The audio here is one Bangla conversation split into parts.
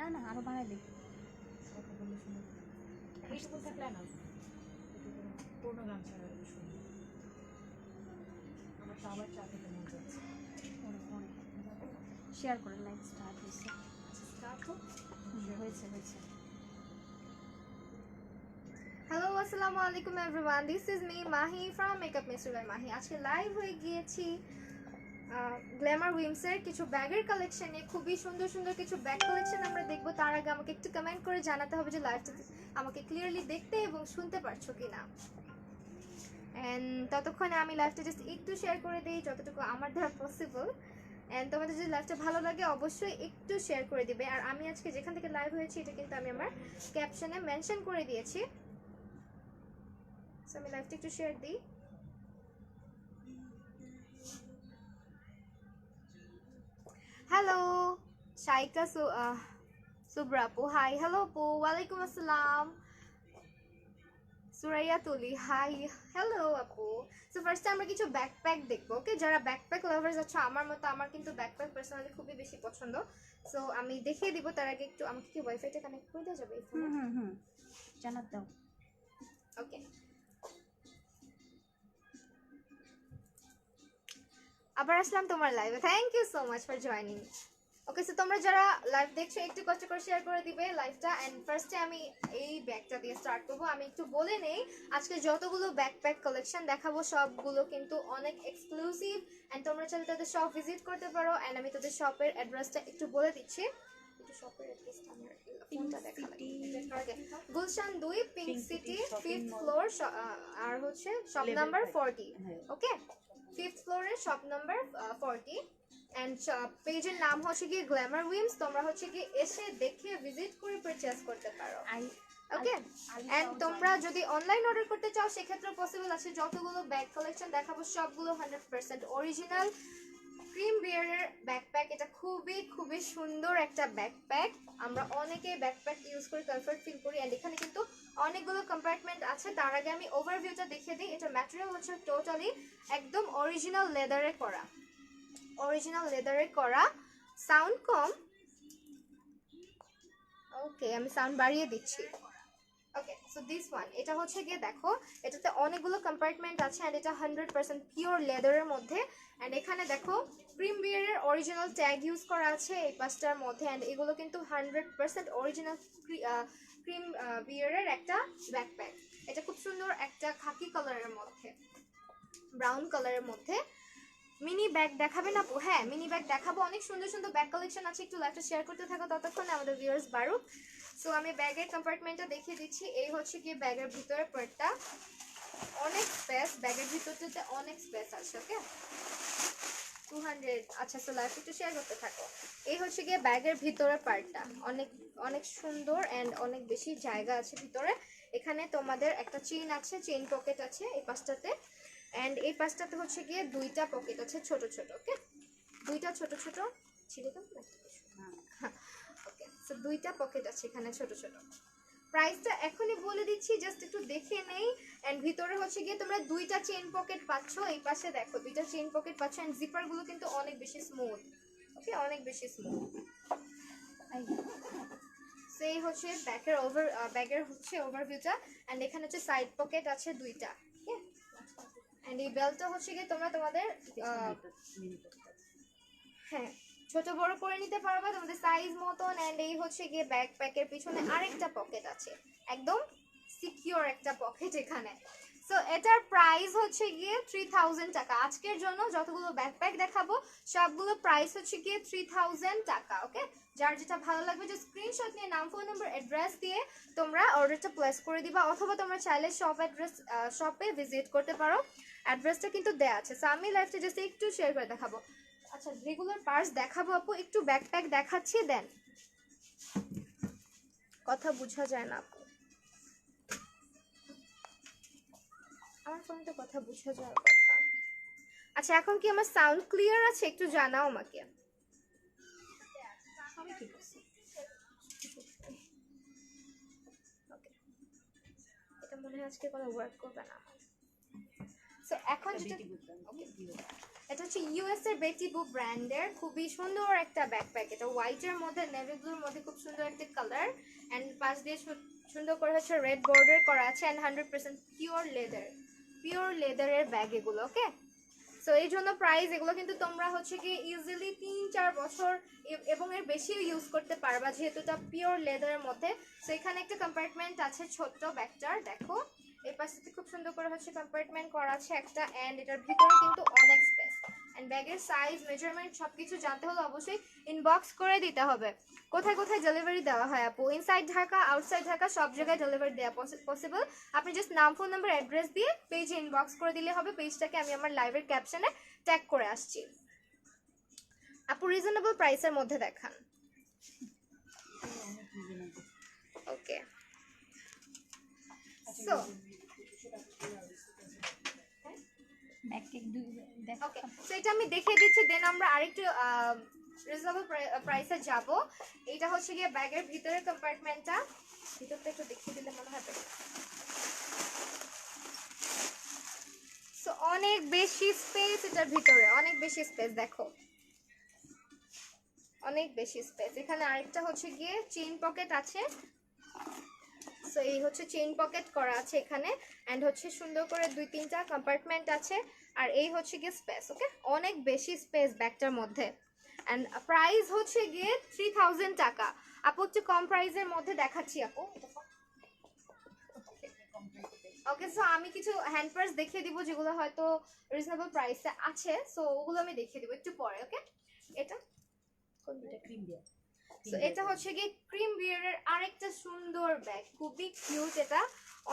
না না আরো বাড়াই দিই। কথা বললে শুনে এইটুকু থাকলে না পূর্ণ গান ছাড়া শুনি আমার তো আবার চা খেতে মন যাচ্ছে। শেয়ার করে লাইক স্টার্ট হয়েছে। স্টার্ট হোক। হয়েছে হয়েছে। হ্যালো আসসালামু আলাইকুম everyone, this is me Mahi from makeup mister by Mahi. আজকে লাইভ হয়ে গিয়েছি গ্ল্যামার উইমসের কিছু ব্যাগের কালেকশনে। খুবই সুন্দর সুন্দর কিছু ব্যাগ কালেকশন আমরা দেখবো। তার আগে আমাকে একটু কমেন্ট করে জানাতে হবে যে লাইভটা আমাকে ক্লিয়ারলি দেখতে এবং শুনতে পারছো কিনা। অ্যান্ড ততক্ষণে আমি লাইভটা জাস্ট একটু শেয়ার করে দিই যতটুকু আমার দ্বারা পসিবল। অ্যান্ড তোমাদের যদি লাইভটা ভালো লাগে অবশ্যই একটু শেয়ার করে দিবে। আর আমি আজকে যেখান থেকে লাইভ হয়েছি এটা কিন্তু আমি আমার ক্যাপশনে মেনশন করে দিয়েছি। সো আমি লাইভটা একটু শেয়ার দিই। হ্যালো শাইকা সুব্রা আপু, হাই। হ্যালো আপু, ওয়ালাইকুম আসসালাম। সুরাইয়া তুলি, হাই। হ্যালো আপু। সো ফার্স্টে আমরা কিছু ব্যাকপ্যাক দেখবো, ওকে? যারা ব্যাকপ্যাক লাভার্স আছো আমার মতো, আমার কিন্তু ব্যাকপ্যাক পার্সোনালি খুবই বেশি পছন্দ। সো আমি দেখিয়ে দিব। তার আগে একটু আমাকে কি ওয়াইফাইটা কানেক্ট করে দেওয়া যাবে এই ফোনে? জানাত দাও। ওকে, আবার আসলাম তোমার লাইভে। Thank you so much for joining. Okay, so তোমরা যারা লাইভ দেখছো একটু কষ্ট করে শেয়ার করে দিবে লাইভটা। এন্ড ফার্স্টে আমি এই ব্যাগটা দিয়ে স্টার্ট করবো। আমি একটু বলে নেই, আজকে যতগুলো ব্যাকপ্যাক কালেকশন দেখাবো সবগুলো কিন্তু অনেক এক্সক্লুসিভ। এন্ড তোমরা চাইলে তাদের শপ ভিজিট করতে পারো। এন্ড আমি তাদের শপের অ্যাড্রেসটা একটু বলে দিচ্ছি। একটু শপের অ্যাড্রেসটা আমার ফোনটা দেখা লাগে। Gulshan 2 pink city 5th floor, আর হচ্ছে শপ নাম্বার 40। ওকে, 5th ফ্লোরে শপ নাম্বার 40। এন্ড পেজের নাম হচ্ছে কি গ্ল্যামার উইমস। তোমরা হচ্ছে কি এসে দেখে ভিজিট করে পারচেজ করতে পারো। ওকে, এন্ড তোমরা যদি অনলাইন অর্ডার করতে চাও সেক্ষেত্রে পসিবল আছে। যতগুলো ব্যাগ কালেকশন দেখাবো সবগুলো 100% অরিজিনাল ক্রিম বিয়ারের ব্যাকপ্যাক। এটা খুবই খুবই সুন্দর একটা ব্যাকপ্যাক। আমরা অনেকেই ব্যাকপ্যাক ইউজ করে কমফর্ট ফিল করি। এন্ড এখানে কিন্তু অনেকগুলো কম্পার্টমেন্ট আছে। তার আগে আমি ওভারভিউটা দেখিয়ে দিই। এটা ম্যাটেরিয়াল হচ্ছে টোটালি একদম অরিজিনাল লেদারে করা। অরিজিনাল লেদারে করা। সাউন্ড কম, ওকে আমি সাউন্ড বাড়িয়ে দিচ্ছি। ওকে, সো দিস ওয়ান, এটা হচ্ছে গিয়ে দেখো এটাতে অনেকগুলো কম্পার্টমেন্ট আছে। অ্যান্ড এটা 100% পিওর লেদারের মধ্যে। অ্যান্ড এখানে দেখো ক্রিম বিয়ারের অরিজিনাল ট্যাগ ইউজ করা আছে এই পাঁচটার মধ্যে। অ্যান্ড এগুলো কিন্তু 100% অরিজিনাল ক্রিম বিয়ারের একটা ব্যাকপ্যাক। এটা খুব সুন্দর একটা খাকি কালারের মধ্যে, ব্রাউন কালারের মধ্যে। মিনি ব্যাগ দেখাবেন আপু? হ্যাঁ, মিনি ব্যাগ দেখাবো। অনেক সুন্দর সুন্দর ব্যাগ কালেকশন আছে। একটু লাইভটা শেয়ার করতে থাকো ততক্ষণে আমাদের ভিউয়ার্স বাড়ুক। সো আমি ব্যাগের কম্পার্টমেন্টটা দেখিয়ে দিচ্ছি। এই হচ্ছে কি ব্যাগের ভিতরের পার্টটা। অনেক স্পেস, ব্যাগের ভিতরটাতে অনেক স্পেস আছে। ওকে, 200। আচ্ছা, সো লাইভ একটু শেয়ার করতে থাকো। এই হচ্ছে গিয়ে ব্যাগের ভিতরের পার্টটা। অনেক অনেক সুন্দর অ্যান্ড অনেক বেশি জায়গা আছে ভিতরে। এখানে তোমাদের একটা চেইন আছে, চেইন পকেট আছে এই পাশটাতে। অ্যান্ড এই পাশটাতে হচ্ছে গিয়ে দুইটা পকেট আছে ছোট ছোট। ওকে, দুইটা ছোট ছোট ছিল তো ওকে, সো দুইটা পকেট আছে এখানে ছোট ছোট। প্রাইসটা এখনই বলে দিচ্ছি, জাস্ট একটু দেখে নেই। এন্ড ভিতরে হচ্ছে গিয়ে তোমরা দুইটা চেইন পকেট পাচ্ছ। এই পাশে দেখো দুইটা চেইন পকেট পাচ্ছ। এন্ড জিপার গুলো কিন্তু অনেক বেশি স্মুথ। ওকে, অনেক বেশি স্মুথ। সেই হচ্ছে ব্যাগের হচ্ছে ওভারভিউটা। এন্ড এখানে হচ্ছে সাইড পকেট আছে দুইটা। ওকে, এন্ড এই বেল্টটা হচ্ছে গিয়ে তোমরা তোমাদের হ্যাঁ ছোট বড় করে নিতে পারবে তোমাদের সাইজ মতন। এন্ড এই হচ্ছে গিয়ে ব্যাকপ্যাকের পিছনে আরেকটা পকেট আছে, একদম সিকিউর একটা পকেট এখানে। সো এটার প্রাইস হচ্ছে গিয়ে 3000 টাকা। আজকের জন্য যতগুলো ব্যাকপ্যাক দেখাবো সবগুলো প্রাইস হচ্ছে গিয়ে 3000 টাকা। ওকে, যার যেটা ভালো লাগবে যে স্ক্রিনশট নিয়ে নাম, ফোন নাম্বার, অ্যাড্রেস দিয়ে তোমরা অর্ডারটা প্লেস করে দিবা। অথবা তোমরা চাইলে শপে ভিজিট করতে পারো। অ্যাড্রেসটা কিন্তু দেয়া আছে। সো আমি লাইভটা জাস্ট একটু শেয়ার করে দেখাবো। আচ্ছা, রেগুলার পার্স দেখাবো আপু, একটু ব্যাকপ্যাক দেখাচ্ছি দেন। কথা বোঝা যায় না আপু, আমার ফোনে তো কথা বোঝা যাওয়ার কথা। আচ্ছা, এখন কি আমার সাউন্ড ক্লিয়ার আছে? একটু জানাও আমাকে। এটা মনে হয় আজকে কোনো ওয়ার্ক করবে না। সো এখন যেটা এটা হচ্ছে ইউএস এর বেটি বু ব্র্যান্ডের খুবই সুন্দর একটা ব্যাকপ্যাক। এটা হোয়াইটের মধ্যে নেভি ব্লুর মধ্যে খুব সুন্দর একটা কালার এন্ড পাশ দিয়ে সুন্দর করে হচ্ছে রেড বর্ডার করা আছে এন্ড 100% পিওর লেদারের ব্যাগ এগুলো। ওকে, সো এই জন্য প্রাইস এগুলো কিন্তু তোমরা হচ্ছে কি ইজিলি 3-4 বছর এবং এর বেশি ইউজ করতে পারবা যেহেতু এটা পিওর লেদারের মধ্যে। সো এখানে একটা কম্পার্টমেন্ট আছে ছোট্ট ব্যাগটার, দেখো এই পাশে খুব সুন্দর করে হচ্ছে কম্পার্টমেন্ট করা আছে একটা এন্ড এটার ভিতরে কিন্তু অনেক স্পেস এন্ড ব্যাগের সাইজ মেজারমেন্ট সবকিছু জানতে হলে অবশ্যই ইনবক্স করে দিতে হবে। কোথায় কোথায় ডেলিভারি দেওয়া হয় আপু? ইনসাইড ঢাকা, আউটসাইড ঢাকা, সব জায়গায় ডেলিভারি দেওয়া পসিবল। আপনি জাস্ট নাম, ফোন নাম্বার, অ্যাড্রেস দিয়ে পেজে ইনবক্স করে দিলে হবে। পেজটাকে আমি আমার লাইভের ক্যাপশনে ট্যাগ করে আসছি। আপু রিজনেবল প্রাইসের মধ্যে দেখান। ওকে, সো ব্যাক কেক দুই দেখ। ওকে, সো এটা আমি দেখিয়ে দিচ্ছি, দেন আমরা আরেকটু রিজনেবল প্রাইসে যাব। এটা হচ্ছে গিয়ে ব্যাগের ভিতরের কম্পার্টমেন্টটা, ভিতরটা একটু দেখিয়ে দিলে মনে হবে। সো অনেক বেশি স্পেস এটার ভিতরে, অনেক বেশি স্পেস, দেখো অনেক বেশি স্পেস। এখানে আরেকটা হচ্ছে গিয়ে চেইন পকেট আছে। সো এই হচ্ছে চেইন পকেট করা আছে এখানে এন্ড হচ্ছে সুন্দর করে 2-3টা কম্পার্টমেন্ট আছে আর এই হচ্ছে গিয়ে স্পেস। ওকে, অনেক বেশি স্পেস ব্যাগটার মধ্যে এন্ড প্রাইস হচ্ছে গিয়ে 3000 টাকা। আপু একটু কম প্রাইসের মধ্যে দেখাচ্ছি আপু। ওকে, সো আমি কিছু হ্যান্ড পার্স দেখিয়ে দিব যেগুলো হয়তো রিজনেবল প্রাইসে আছে, সো ওগুলো আমি দেখিয়ে দিব একটু পরে। ওকে, এটা ক্রিম দিয়ে সো এটা হচ্ছে কি ক্রিম বিয়ারের আরেকটা সুন্দর ব্যাগ, খুবই কিউট। এটা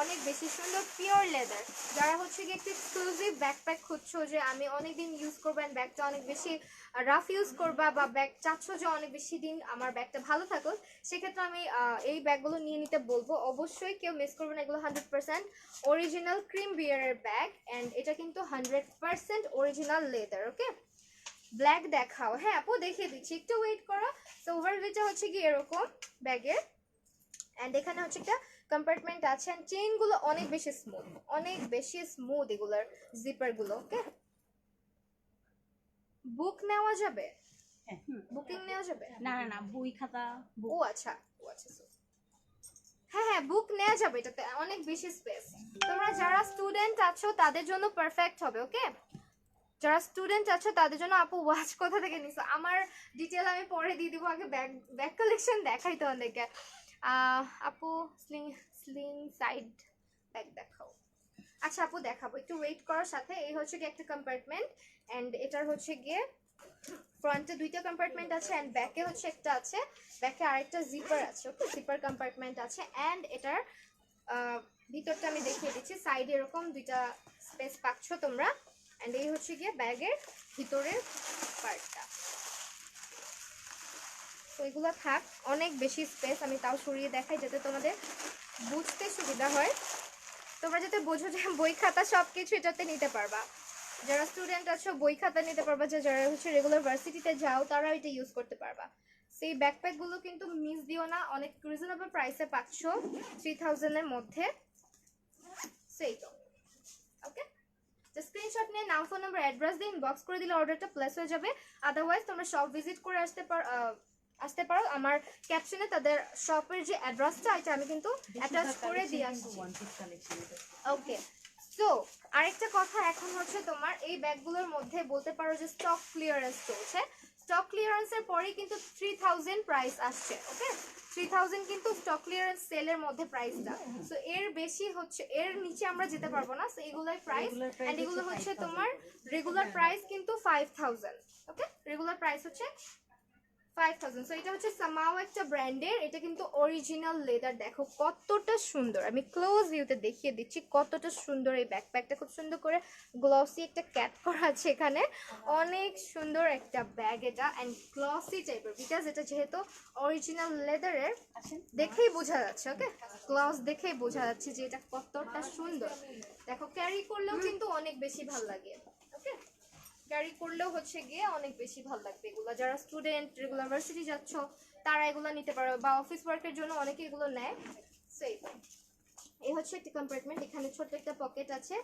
অনেক বেশি সুন্দর, পিওর লেদার। যারা হচ্ছে কি একটু এক্সক্লুসিভ ব্যাকপ্যাক খুঁজছো যে আমি অনেকদিন ইউজ করবো এন্ড ব্যাগটা অনেক বেশি রাফ ইউজ করবা বা ব্যাগ চাচ্ছ যে অনেক বেশি দিন আমার ব্যাগটা ভালো থাকুক, সেক্ষেত্রে আমি এই ব্যাগগুলো নিয়ে নিতে বলবো। অবশ্যই কেউ মিস করবে না, এগুলো 100% অরিজিনাল ক্রিম বিয়ারের ব্যাগ এন্ড এটা কিন্তু 100% অরিজিনাল লেদার। ওকে, ব্ল্যাক দেখাও। হ্যাঁ আপু দেখিয়ে দিচ্ছি, একটু ওয়েট করো। তো ওভারভিউটা হচ্ছে কি এরকম ব্যাগের এন্ড এখানে হচ্ছে একটা কম্পার্টমেন্ট আছে এন্ড চেইনগুলো অনেক বেশি স্মুথ, অনেক বেশি স্মুথ এগুলোর জিপারগুলো। ওকে, বুক নেওয়া যাবে? বুকিং নেওয়া যাবে? না না না, বই খাতা ও আচ্ছা, হ্যাঁ হ্যাঁ বুক নেওয়া যাবে, এটাতে অনেক বেশি স্পেস। তোমরা যারা স্টুডেন্ট আছো তাদের জন্য পারফেক্ট হবে। ওকে, যারা স্টুডেন্ট আছো তাদের জন্য। আপু ওয়াচ কোথা থেকে নিছো? আমার ডিটেল আমি পরে দিয়ে দিব, আগে ব্যাগ কালেকশন দেখাই তোমাদেরকে। আপু স্লিং সাইড ব্যাগ দেখাও। আচ্ছা আপু দেখাবো, একটু ওয়েট করার সাথে। এই হচ্ছে গিয়ে একটা কম্পার্টমেন্ট এন্ড এটার হচ্ছে গিয়ে ফ্রন্টে 2টা কম্পার্টমেন্ট আছে এন্ড ব্যাকে হচ্ছে একটা আছে, ব্যাকে আরেকটা জিপার আছে। ওকে, জিপার কম্পার্টমেন্ট আছে এন্ড এটার ভিতরটা আমি দেখিয়ে দিচ্ছি। সাইডে এরকম 2টা স্পেস পাচ্ছ তোমরা এন্ড এই হচ্ছে গিয়ে ব্যাগের ভিতরের পার্টটা। তো এগুলো থাক, অনেক বেশি স্পেস। আমি তাও সরিয়ে দেখাই যাতে তোমাদের বুঝতে সুবিধা হয়, তোমরা যাতে বোঝো যে বই খাতা সবকিছু এটাতে নিতে পারবা। যারা স্টুডেন্ট আছো বই খাতা নিতে পারবা, যারা হচ্ছে রেগুলার ভার্সিটিতে যাও তারা এটা ইউজ করতে পারবা। সেই ব্যাকপ্যাকগুলো কিন্তু মিস দিও না, অনেক রিজনেবল প্রাইসে পাচ্ছ 3000 এর মধ্যে। সেই তো ওকে, স্ক্রিনশট নিয়ে নাম, ফোন নাম্বার, অ্যাড্রেস দিয়ে ইনবক্স করে দিলে অর্ডারটা প্লেস হয়ে যাবে। আদারওয়াইজ তোমরা শপ ভিজিট করে আসতে পারো। আমার ক্যাপশনে তাদের শপের যে অ্যাড্রেসটা এটা আমি কিন্তু অ্যাটাচ করে দিয়ে আসছি। ওকে, সো আরেকটা কথা, এখন হচ্ছে তোমার এই ব্যাগগুলোর মধ্যে বলতে পারো যে স্টক ক্লিয়ারেন্স চলছে। স্টক ক্লিয়ারেন্সের পরেই কিন্তু 3000 প্রাইস আসছে। ওকে, 3000 কিন্তু স্টক ক্লিয়ারেন্স সেলের মধ্যে প্রাইসটা। সো এর বেশি হচ্ছে, এর নিচে আমরা যেতে পারবো না। সো এগুলোর প্রাইস এন্ড এগুলো হচ্ছে তোমার রেগুলার প্রাইস কিন্তু 5000। ওকে, রেগুলার প্রাইস হচ্ছে 5000। সো এটা হচ্ছে সামাও একটা ব্র্যান্ডের, এটা কিন্তু অরিজিনাল লেদার। দেখো কতটা সুন্দর, আমি ক্লোজ ভিউতে দেখিয়ে দিচ্ছি কতটা সুন্দর এই ব্যাকপ্যাকটা। খুব সুন্দর করে গ্লসি একটা ক্যাপ করা আছে এখানে, অনেক সুন্দর একটা ব্যাগ এটা এন্ড গ্লসি টাইপের, বিকজ এটা যেহেতু অরিজিনাল লেদারের দেখেই বোঝা যাচ্ছে। ওকে, গ্লস দেখেই বোঝা যাচ্ছে যে এটা কতটা সুন্দর। দেখো ক্যারি করলেও কিন্তু অনেক বেশি ভালো লাগে। ওকে, ক্যারি করলেও হচ্ছে গিয়ে অনেক বেশি ভালো লাগবে। এগুলো যারা স্টুডেন্ট রেগুলার ভার্সিটি যাচ্ছ তারা এগুলো নিতে পারো, বা অফিস ওয়ার্কের জন্য অনেকে এগুলো নেয়। সেই এই হচ্ছে একটা কম্পার্টমেন্ট, এখানে ছোট্ট একটা পকেট আছে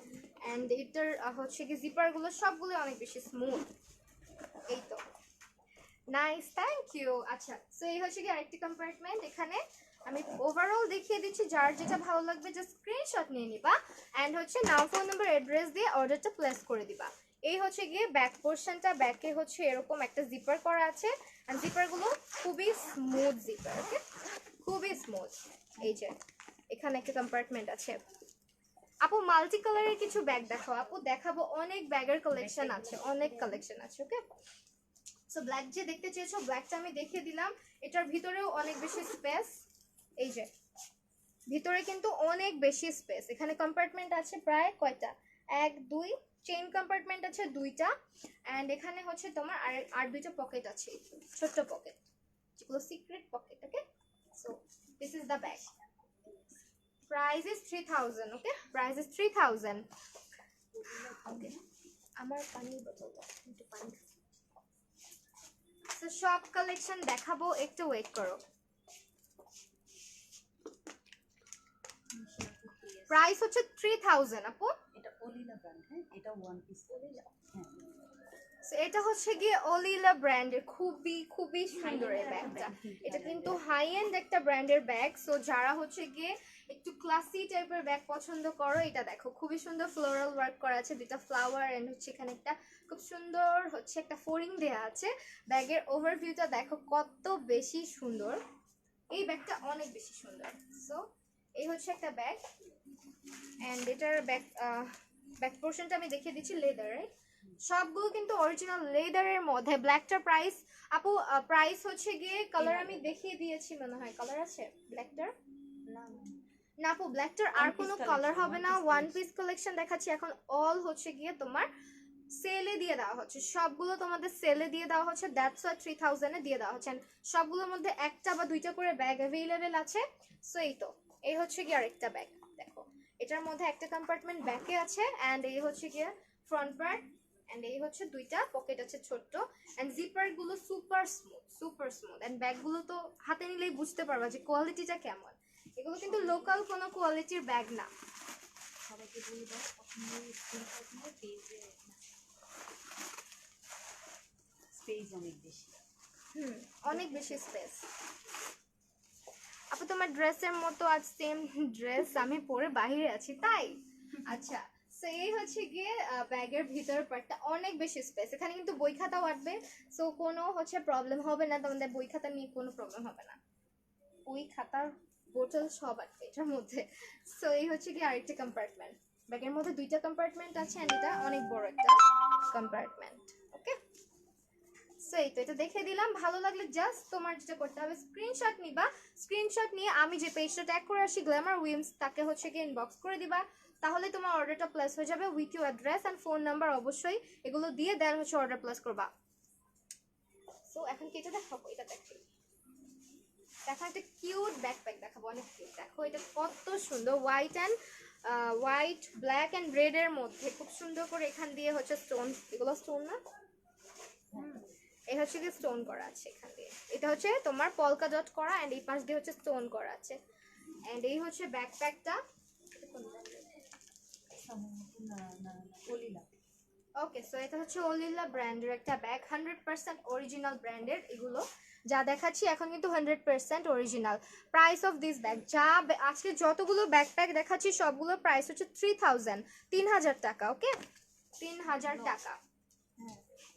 অ্যান্ড এটার হচ্ছে কি জিপারগুলো সবগুলো অনেক বেশি স্মুথ। এই তো নাইস, থ্যাংক ইউ। আচ্ছা, সো এই হচ্ছে কি আরেকটি কম্পার্টমেন্ট। এখানে আমি ওভারঅল দেখিয়ে দিচ্ছি, যার যেটা ভালো লাগবে জাস্ট স্ক্রিনশট নিয়ে নিবা অ্যান্ড হচ্ছে নাম, ফোন নাম্বার, অ্যাড্রেস দিয়ে অর্ডারটা প্লেস করে দিবা। এই হচ্ছে গিয়ে ব্যাক পোর্শনটা, ব্যাকে হচ্ছে এরকম একটা জিপার করা আছে অ্যান্ড জিপারগুলো খুবই স্মুথ জিপার, ওকে, খুবই স্মুথ। এই যে এখানে একটা কম্পার্টমেন্ট আছে। আপু মাল্টি কালারের কিছু ব্যাগ দেখাও আপু, দেখাবো, অনেক ব্যাগের কালেকশন আছে, অনেক কালেকশন আছে, ওকে। সো ব্ল্যাক যে দেখতে চেয়েছো, ব্ল্যাকটা আমি দেখিয়ে দিলাম। এটার ভিতরেও অনেক বেশি স্পেস, এই যে ভিতরে কিন্তু অনেক বেশি স্পেস। এখানে কম্পার্টমেন্ট আছে প্রায় কয়টা, 1 2, চেইন কম্পার্টমেন্ট আছে 2টা অ্যান্ড এখানে হচ্ছে তোমার আর 2টা পকেট আছে, ছোট্ট পকেট, যেগুলো secret pocket, okay. So this is the bag, price is 3000, okay, price is 3000, ওকে। আমার পানির বোতল একটু পানি। সো সব কালেকশন দেখাবো, একটু ওয়েট করো। প্রাইস হচ্ছে 3000 আপু। এটা অলিলা ব্র্যান্ড, হ্যাঁ এটা ওয়ান পিস অলিলা, হ্যাঁ। সো এটা হচ্ছে গিয়ে অলিলা ব্র্যান্ডের, খুবই খুবই সুন্দর এই ব্যাগটা। এটা কিন্তু হাই এন্ড একটা ব্র্যান্ডের ব্যাগ। সো যারা হচ্ছে গিয়ে একটু ক্লাসি টাইপের ব্যাগ পছন্দ করো, এটা দেখো খুবই সুন্দর ফ্লোরাল ওয়ার্ক করা আছে, দুইটা ফ্লাওয়ার এন্ড হচ্ছে এখানে একটা খুব সুন্দর হচ্ছে একটা ফোরিং দেয়া আছে। ব্যাগের ওভারভিউটা দেখো কত বেশি সুন্দর, এই ব্যাগটা অনেক বেশি সুন্দর। সো এই হচ্ছে একটা ব্যাগ এন্ড এটার ব্যাক পোর্শনটা আমি দেখিয়ে দিচ্ছি, লেদার, রাইট? সবগুলো কিন্তু অরিজিনাল লেদারের মধ্যে। ব্ল্যাকটার প্রাইস আপু, প্রাইস হচ্ছে গিয়ে, কালার আমি দেখিয়ে দিয়েছি মনে হয়, কালার আছে ব্ল্যাকটার? না আপু, ব্ল্যাকটার আর কোনো কালার হবে না, ওয়ান পিস কালেকশন দেখাচ্ছি এখন। অল হচ্ছে গিয়ে তোমার সেলে দিয়ে দেওয়া হচ্ছে, সবগুলো তোমাদের সেলে দিয়ে দেওয়া হচ্ছে, দ্যাটস ওয়াই 3000 এ দিয়ে দেওয়া হচ্ছে। সবগুলোর মধ্যে একটা বা দুইটা করে ব্যাগ অ্যাভেলেবেল আছে। সো এই তো, এই হচ্ছে গিয়ে আরেকটা ব্যাগ দেখো, এটার মধ্যে একটা কম্পার্টমেন্ট ব্যাকে আছে অ্যান্ড এই হচ্ছে গিয়ে ফ্রন্ট পার্ট এন্ড এই হচ্ছে দুইটা পকেট আছে ছোট্ট এন্ড জিপার গুলো সুপার স্মুথ এন্ড ব্যাগগুলো তো হাতে নিলেই বুঝতে পারবা যে কোয়ালিটিটা কেমন। এগুলো কিন্তু লোকাল কোনো কোয়ালিটির ব্যাগ না। সবাইকে বলে দাও পছন্দের স্ক্রিনশট নিয়ে পেজে, স্পেস অনেক বেশি, অনেক বেশি স্পেস। আপু তোমার ড্রেসের মতো আজ সেম ড্রেস আমি পরে বাইরে আছি তাই? আচ্ছা, সো এই হচ্ছে গিয়ে ব্যাগের ভিতর পার্টটা অনেক বেশি স্পেস। এখানে কিন্তু বই খাতাও আটবে, সো কোনো হচ্ছে প্রবলেম হবে না, তোমাদের বই খাতা নিয়ে কোনো প্রবলেম হবে না। বই খাতার বোতল সব আটবে এটার মধ্যে। সো এই হচ্ছে গিয়ে আরেকটা কম্পার্টমেন্ট, ব্যাগের মধ্যে দুইটা কম্পার্টমেন্ট আছে এন্ড এটা অনেক বড় একটা কম্পার্টমেন্ট, ওকে। সো এই তো, এটা দেখে দিলাম। ভালো লাগলে জাস্ট তোমার যেটা করতে হবে স্ক্রিনশট নিবা, স্ক্রিনশট নিয়ে আমি যে পেজটা ট্যাগ করে আসি গ্ল্যামার উইমস, তাকে হচ্ছে গিয়ে ইনবক্স করে দিবা, তাহলে তোমার অর্ডারটা প্লেস হয়ে যাবে with your address and phone number, অবশ্যই এগুলো দিয়ে দেন হচ্ছে অর্ডার প্লেস করবা। সো এখন কি এটা দেখাবো, এটা দেখো, এখন একটা কিউট ব্যাকপ্যাক দেখাবো, অনেক কিউট। দেখো এটা কত সুন্দর, হোয়াইট ব্ল্যাক অ্যান্ড রেড এর মধ্যে খুব সুন্দর করে এখান দিয়ে হচ্ছে স্টোন, এগুলো স্টোন না, এই হচ্ছে কি স্টোন করা আছে এখান দিয়ে, এটা হচ্ছে তোমার পলকা ডট করা এন্ড এই পাশ দিয়ে হচ্ছে স্টোন করা আছে এন্ড এই হচ্ছে ব্যাকপ্যাকটা। অলিলা, ওকে, সো এটা হচ্ছে অলিলা ব্র্যান্ডের একটা ব্যাগ, 100% অরিজিনাল ব্র্যান্ডের। এগুলো যা দেখাচ্ছি এখন কিন্তু 100% original. Price of this bag, যা আজকে যতগুলো ব্যাকপ্যাক দেখাচ্ছি সবগুলো প্রাইস হচ্ছে 3000 টাকা, ওকে, 3000 টাকা।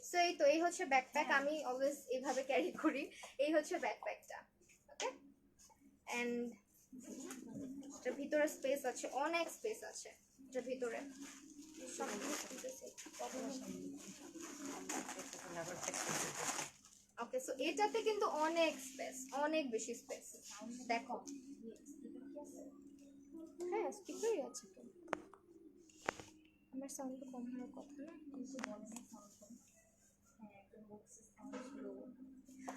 সো এই তো, এই হচ্ছে ব্যাকপ্যাক, আমি অলওয়েজ এইভাবে ক্যারি করি, এই হচ্ছে ব্যাকপ্যাকটা, ওকে। এন্ড এটার ভিতরে স্পেস আছে, অনেক স্পেস আছে এটার ভিতরে। ওকে, সো এটাতে কিন্তু অনেক স্পেস, অনেক বেশি স্পেস। দেখো, হ্যাঁ স্পিকারই আছে তো, আমার সাউন্ড কম হওয়ার কথা না,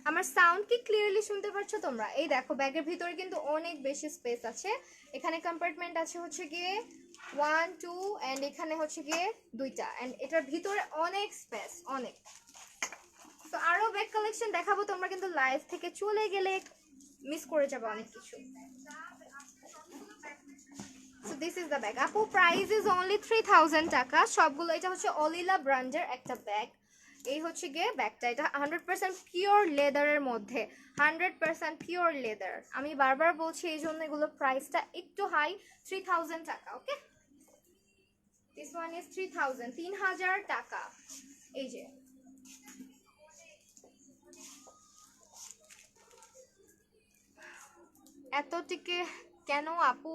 আমার সাউন্ড কি ক্লিয়ারলি শুনতে পাচ্ছ তোমরা? এই দেখো ব্যাগের ভিতরে কিন্তু অনেক বেশি স্পেস আছে। এখানে কম্পার্টমেন্ট আছে হচ্ছে গিয়ে 1 2 এন্ড এখানে হচ্ছে গিয়ে দুইটা এন্ড এটার ভিতরে অনেক স্পেস, অনেক। তো আরো ব্যাগ কালেকশন দেখাবো, তোমরা কিন্তু লাইভ থেকে চলে গেলে মিস করে যাবে অনেক কিছু। দিস ইজ দ্য ব্যাগ আপু, প্রাইস ইজ অনলি 3000 টাকা সবগুলো। এটা হচ্ছে অলিলা ব্র্যান্ডের একটা ব্যাগ। এই হচ্ছে গিয়ে ব্যাগটা, এটা 100% পিওর লেদারের মধ্যে, 100% পিওর লেদার। আমি বারবার বলছি এই জন্য এগুলো প্রাইসটা একটু হাই, 3000 টাকা। ওকে, দিস ওয়ান ইজ 3000, 3000 টাকা। এই যে এত টিকে কেন আপু,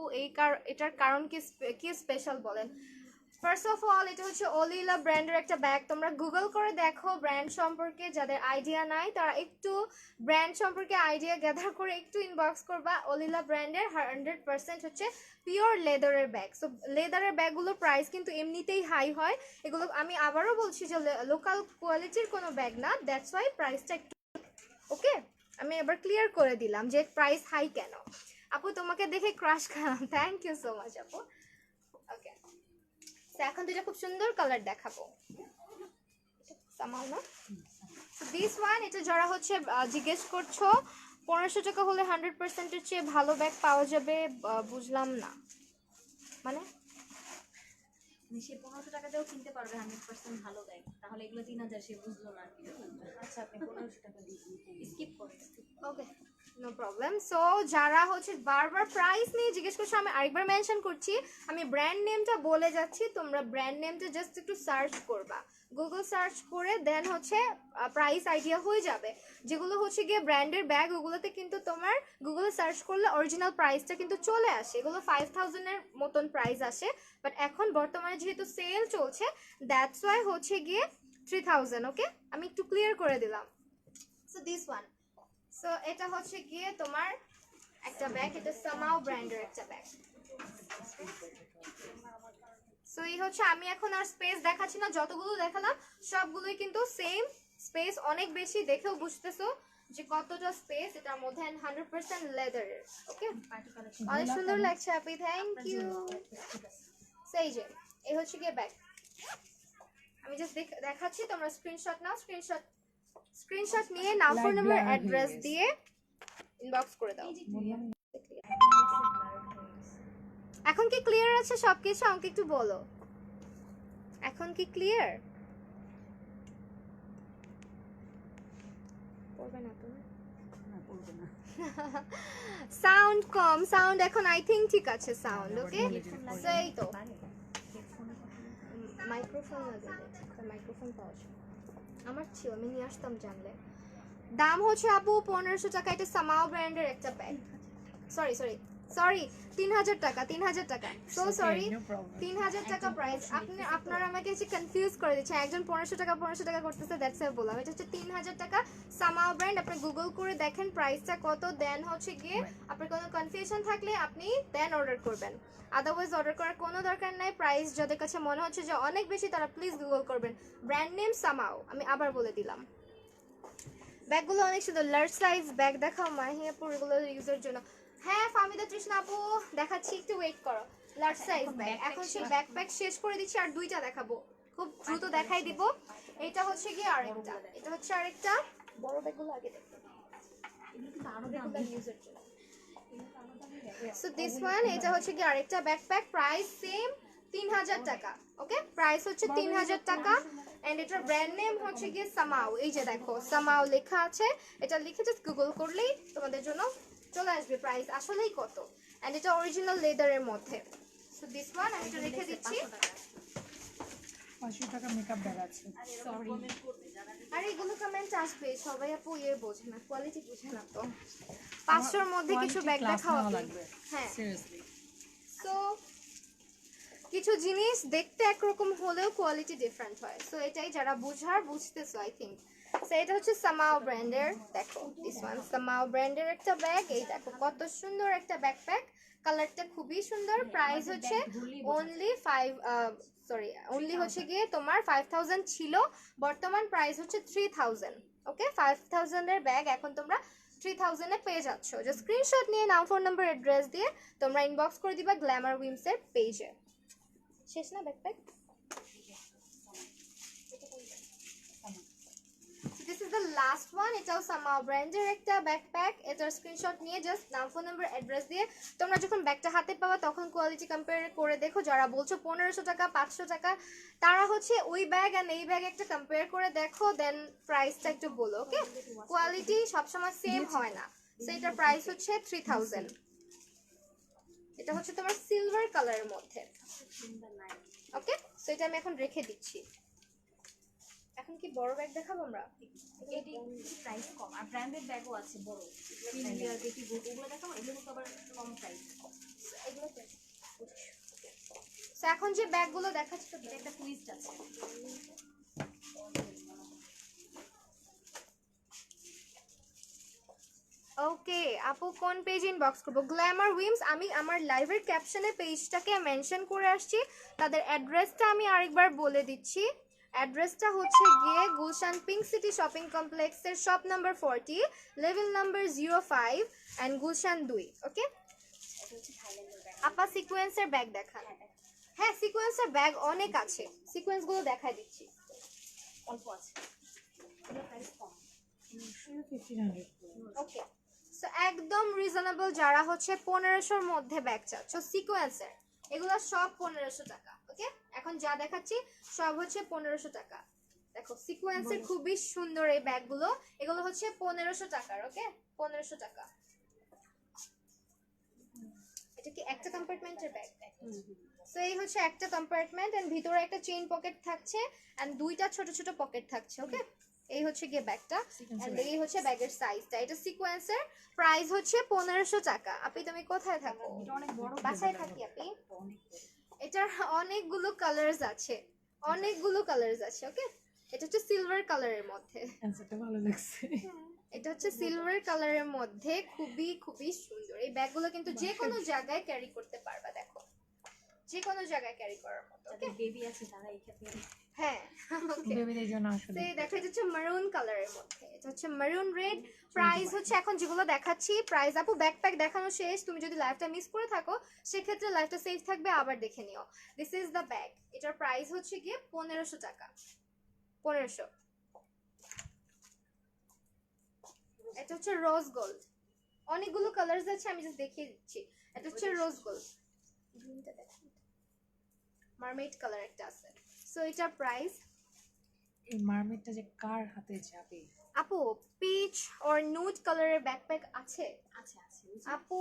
এটার কারণ কি স্পেশাল বলেন? ফার্স্ট অফ অল এটা হচ্ছে অলিলা ব্র্যান্ডের একটা ব্যাগ। তোমরা গুগল করে দেখো ব্র্যান্ড সম্পর্কে, যাদের আইডিয়া নাই তারা একটু ব্র্যান্ড সম্পর্কে আইডিয়া গ্যাদার করে একটু ইনবক্স করবা। অলিলা ব্র্যান্ডের 100% হচ্ছে পিওর লেদারের ব্যাগ। সো লেদারের ব্যাগগুলোর প্রাইস কিন্তু এমনিতেই হাই হয়। এগুলো আমি আবারও বলছি যে লোকাল কোয়ালিটির কোনো ব্যাগ না, দ্যাটস ওয়াই প্রাইসটা একটু। ওকে, আমি এবার ক্লিয়ার করে দিলাম যে প্রাইস হাই কেন। আপু তোমাকে দেখে ক্রাশ খেলাম, থ্যাংক ইউ সো মাচ আপু। ওকে, এখন তো এটা খুব সুন্দর কালার দেখাবো, সামাল না দিস ওয়ান। এটা যারা হচ্ছে জিজ্ঞেস করছো 1500 টাকা হলে 100%-এর চেয়ে ভালো ব্যাগ পাওয়া যাবে, বুঝলাম না মানে। সে 1500 টাকা দিয়েও কিনতে পারবে 100% ভালো ব্যাগ, তাহলে এগুলো 3000 সে বুঝলো না আর কি। আচ্ছা আপনি 1500 টাকা দিয়ে স্কিপ করেন। ওকে, নো প্রবলেম। সো যারা হচ্ছে বারবার প্রাইস নিয়ে জিজ্ঞেস করছো, আমি আরেকবার মেনশন করছি, আমি ব্র্যান্ড নেমটা বলে যাচ্ছি, তোমরা ব্র্যান্ড নেমটা জাস্ট একটু সার্চ করবা, গুগল সার্চ করে দেন হচ্ছে প্রাইস আইডিয়া হয়ে যাবে। যেগুলো হচ্ছে গিয়ে ব্র্যান্ডের ব্যাগ ওগুলোতে কিন্তু তোমার গুগলে সার্চ করলে অরিজিনাল প্রাইসটা কিন্তু চলে আসে, এগুলো 5000-এর মতন প্রাইস আসে। বাট এখন বর্তমানে যেহেতু সেল চলছে, দ্যাটস ওয়াই হচ্ছে গিয়ে 3000। ওকে, আমি একটু ক্লিয়ার করে দিলাম। সো দিস ওয়ান, সো এটা হচ্ছে গিয়ে তোমার একটা ব্যাগ, এটা সামাও ব্র্যান্ডের একটা ব্যাগ। সো এই হচ্ছে, আমি এখন আর স্পেস দেখাচ্ছি না, যতগুলো দেখালাম সবগুলোই কিন্তু সেম স্পেস, অনেক বেশি, দেখেও বুঝতেছো যে কতটা স্পেস এটার মধ্যে, 100% লেদারের। ওকে, অনেক সুন্দর লাগছে আপনি, থ্যাংক ইউ। সেই যে এই হচ্ছে গিয়ে ব্যাগ, আমি জাস্ট দেখাচ্ছি, তোমরা স্ক্রিনশট নাও, স্ক্রিনশট নিয়ে নাম, ফোন নাম্বার, অ্যাড্রেস দিয়ে ইনবক্স করে দাও। এখন কি ক্লিয়ার আছে সবকিছু? আমাকে একটু বলো, এখন কি ক্লিয়ার? পড়বে না তুমি? সাউন্ড কম, সাউন্ড এখন আই থিংক ঠিক আছে সাউন্ড। ওকে, সেই তো মাইক্রোফোন লাগালে, মাইক্রোফোন পাওয়া যায়, আমার ছিল, আমি নিয়ে আসতাম জানলে। দাম হচ্ছে আপু 1500 টাকা, এটা সামাও ব্র্যান্ডের একটা ব্যাগ। সরি 3000 টাকা, 3000 টাকা, সো সরি, 3000 টাকা প্রাইস। আপনারা আমাকে হচ্ছে কনফিউজ করে দিচ্ছেন, একজন 1500 টাকা করতেছে, দ্যাটস ওয়াই বললাম এটা হচ্ছে 3000 টাকা সামাও ব্র্যান্ড। আপনি গুগল করে দেখেন প্রাইসটা কত, দেন হচ্ছে গিয়ে আপনার কোনো কনফিউশন থাকলে আপনি দেন অর্ডার করবেন, আদারওয়াইজ অর্ডার করার কোনো দরকার নাই। প্রাইস যাদের কাছে মনে হচ্ছে যে অনেক বেশি, তারা প্লিজ গুগল করবেন, ব্র্যান্ড নেম সামাও। আমি আবার বলে দিলাম, ব্যাগগুলো অনেক সুন্দর, লার্জ সাইজ ব্যাগ দেখাও মাহিয়াপুর, এগুলো ইউজের জন্য। হ্যাঁ ফামিদা তৃষ্ণা আপু দেখাচ্ছি, একটু ওয়েট করো। লার্জ সাইজ ব্যাগ, এখন সে ব্যাকপ্যাক শেষ করে দিচ্ছি, আর দুইটা দেখাবো, খুব দ্রুত দেখাই দিব। এটা হচ্ছে গিয়ে আরেকটা, এটা হচ্ছে আরেকটা, বড় ব্যাগগুলো আগে দেখো, ইউজের জন্য। সো দিস ওয়ান, এটা হচ্ছে গিয়ে আরেকটা ব্যাকপ্যাক, প্রাইস সেম 3000 টাকা। ওকে, প্রাইস হচ্ছে 3000 টাকা, এন্ড এটার ব্র্যান্ড নেম হচ্ছে গিয়ে সামাও। এই যে দেখো সামাও লেখা আছে, এটা লিখে জাস্ট গুগল করলেই তোমাদের জন্য চলে আসবে প্রাইস আসলেই কত, এন্ড এটা অরিজিনাল লেদারের মধ্যে। সো দিস ওয়ান আমি এটা রেখে দিচ্ছি। 500 টাকা মেকআপ ব্যাগ আছে, সরি। আর এগুলো কমেন্ট আসবে, সবাই আপু বোঝে না, কোয়ালিটি বোঝে না, তো 500-এর মধ্যে কিছু ব্যাগ দেখাও লাগবে। হ্যাঁ সিরিয়াসলি। সো কিছু জিনিস দেখতে একরকম হলেও কোয়ালিটি ডিফারেন্ট হয়, সো এটাই যারা বুঝতেছো আই থিঙ্ক। সো এটা হচ্ছে সামাও ব্র্যান্ডের, দেখো দিস ওয়ান সামাও ব্র্যান্ডের একটা ব্যাগ। এই দেখো কত সুন্দর একটা ব্যাকপ্যাক, কালারটা খুবই সুন্দর। প্রাইস হচ্ছে অনলি হচ্ছে গিয়ে তোমার 5000 ছিল, বর্তমান প্রাইস হচ্ছে 3000। ওকে, 5000-এর ব্যাগ এখন তোমরা 3000-এ পেয়ে যাচ্ছ। জাস্ট স্ক্রিনশট নিয়ে নাম, ফোন নাম্বার, অ্যাড্রেস দিয়ে তোমরা ইনবক্স করে দিবা গ্ল্যামার উইমসের পেজে। শেষ না backpack? This is is the last one. এটাও সামাও ব্র্যান্ডের একটা ব্যাকপ্যাক। এটার স্ক্রিনশট নিয়ে জাস্ট নাম, ফোন নাম্বার, অ্যাড্রেস দিয়ে তোমরা যখন ব্যাগটা হাতে পাবা তখন কোয়ালিটি কম্পেয়ার করে দেখো। যারা বলছো 1500 টাকা 500 টাকা, তারা হচ্ছে ওই ব্যাগ আর এই ব্যাগ একটা কম্পেয়ার করে দেখো, দেন প্রাইসটা একটু বলো। ওকে, কোয়ালিটি সবসময় সেম হয় না। সো এটার প্রাইস হচ্ছে 3000। এটা হচ্ছে তোমার সিলভার কালারের মধ্যে। ওকে, সো এটা আমি এখন রেখে দিচ্ছি। এখন কি বড় ব্যাগ দেখাবো আমরা? এটি প্রাইস কম, আর ব্র্যান্ডেড ব্যাগও আছে বড়, প্রিমিয়ার বেটি বুট, ওগুলো দেখাবো, এগুলো তো আবার কম প্রাইস। এগুলো সো এখন যে ব্যাগগুলো দেখাচ্ছি তো এটা একটা টুইস্ট আছে। ওকে আপু কোন পেজ ইনবক্স করবো? Glamour whims. আমি আমার লাইভের ক্যাপশনে পেজটাকে মেনশন করে আসছি। তাদের অ্যাড্রেসটা আমি আরেকবার বলে দিচ্ছি। অ্যাড্রেসটা হচ্ছে গিয়ে গুলশান পিঙ্ক সিটি শপিং কমপ্লেক্সের shop number 40, level number 05 and Gulshan 2। ওকে আপা সিকোয়েন্সের ব্যাগ দেখান। হ্যাঁ সিকোয়েন্সের ব্যাগ অনেক আছে, সিকোয়েন্সগুলো দেখাই দিচ্ছি। অল্প আছে, এগুলো প্রাইস কম। 1500 ওকে সো একদম রিজনেবল। যারা হচ্ছে 1500-র মধ্যে ব্যাগ চাচ্ছ সিকোয়েন্সের, এগুলো সব 1500 টাকা। ওকে এখন যা দেখাচ্ছি সব হচ্ছে 1500 টাকা। দেখো সিকোয়েন্সের খুবই সুন্দর এই ব্যাগগুলো, এগুলো হচ্ছে 1500 টাকার। ওকে 1500 টাকা। এটা কি একটা কম্পার্টমেন্টের ব্যাগ? সো এই হচ্ছে একটা কম্পার্টমেন্ট এন্ড ভিতরে একটা চেইন পকেট থাকছে এন্ড দুইটা ছোট ছোট পকেট থাকছে। ওকে এই হচ্ছে গিয়ে ব্যাগটা এন্ড এই হচ্ছে ব্যাগের সাইজটা। এটা সিকোয়েন্সের, প্রাইস হচ্ছে 1500 টাকা। আপনি তুমি কোথায় থাকো? এটা অনেক বড়, বাসায় থাকি আপনি। অনেক বড়। এটার অনেকগুলো কালারস আছে, অনেকগুলো কালারস আছে। ওকে এটা হচ্ছে সিলভার কালারের মধ্যে। অ্যান্সারটা ভালো লাগছে। এটা হচ্ছে সিলভার কালারের মধ্যে, খুবই খুবই সুন্দর। এই ব্যাগগুলো কিন্তু যে কোনো জায়গায় ক্যারি করতে পারবা। দেখো যে কোনো জায়গায় ক্যারি করার মতো। যাদের বেবি আছে তারা এই ক্ষেত্রে হ্যাঁ ওকে বেবিদের জন্য আসলে সেই দেখো এটা হচ্ছে মারুন কালারের মধ্যে, এটা হচ্ছে মারুন রেড। প্রাইস হচ্ছে এখন যেগুলো দেখাচ্ছি প্রাইস, আপু ব্যাকপ্যাক দেখানো শেষ। তুমি যদি লাইভটা মিস করে থাকো সেক্ষেত্রে লাইভটা সেভ থাকবে, আবার দেখে নিও। This is the bag. এটার প্রাইস হচ্ছে গিয়ে 1500 টাকা। 1500। এটা হচ্ছে রোজ গোল্ড, অনেকগুলো কালারস আছে, আমি জাস্ট দেখিয়ে দিচ্ছি। এটা হচ্ছে রোজ গোল্ড, গ্রিনটা দেখো, মারমেড কালার একটা আছে। সো এটার প্রাইস, এই মারমেডটা যে কার হাতে যাবে? আপু পিচ অর নুড কালারের ব্যাকপ্যাক আছে? আছে আছে। আপু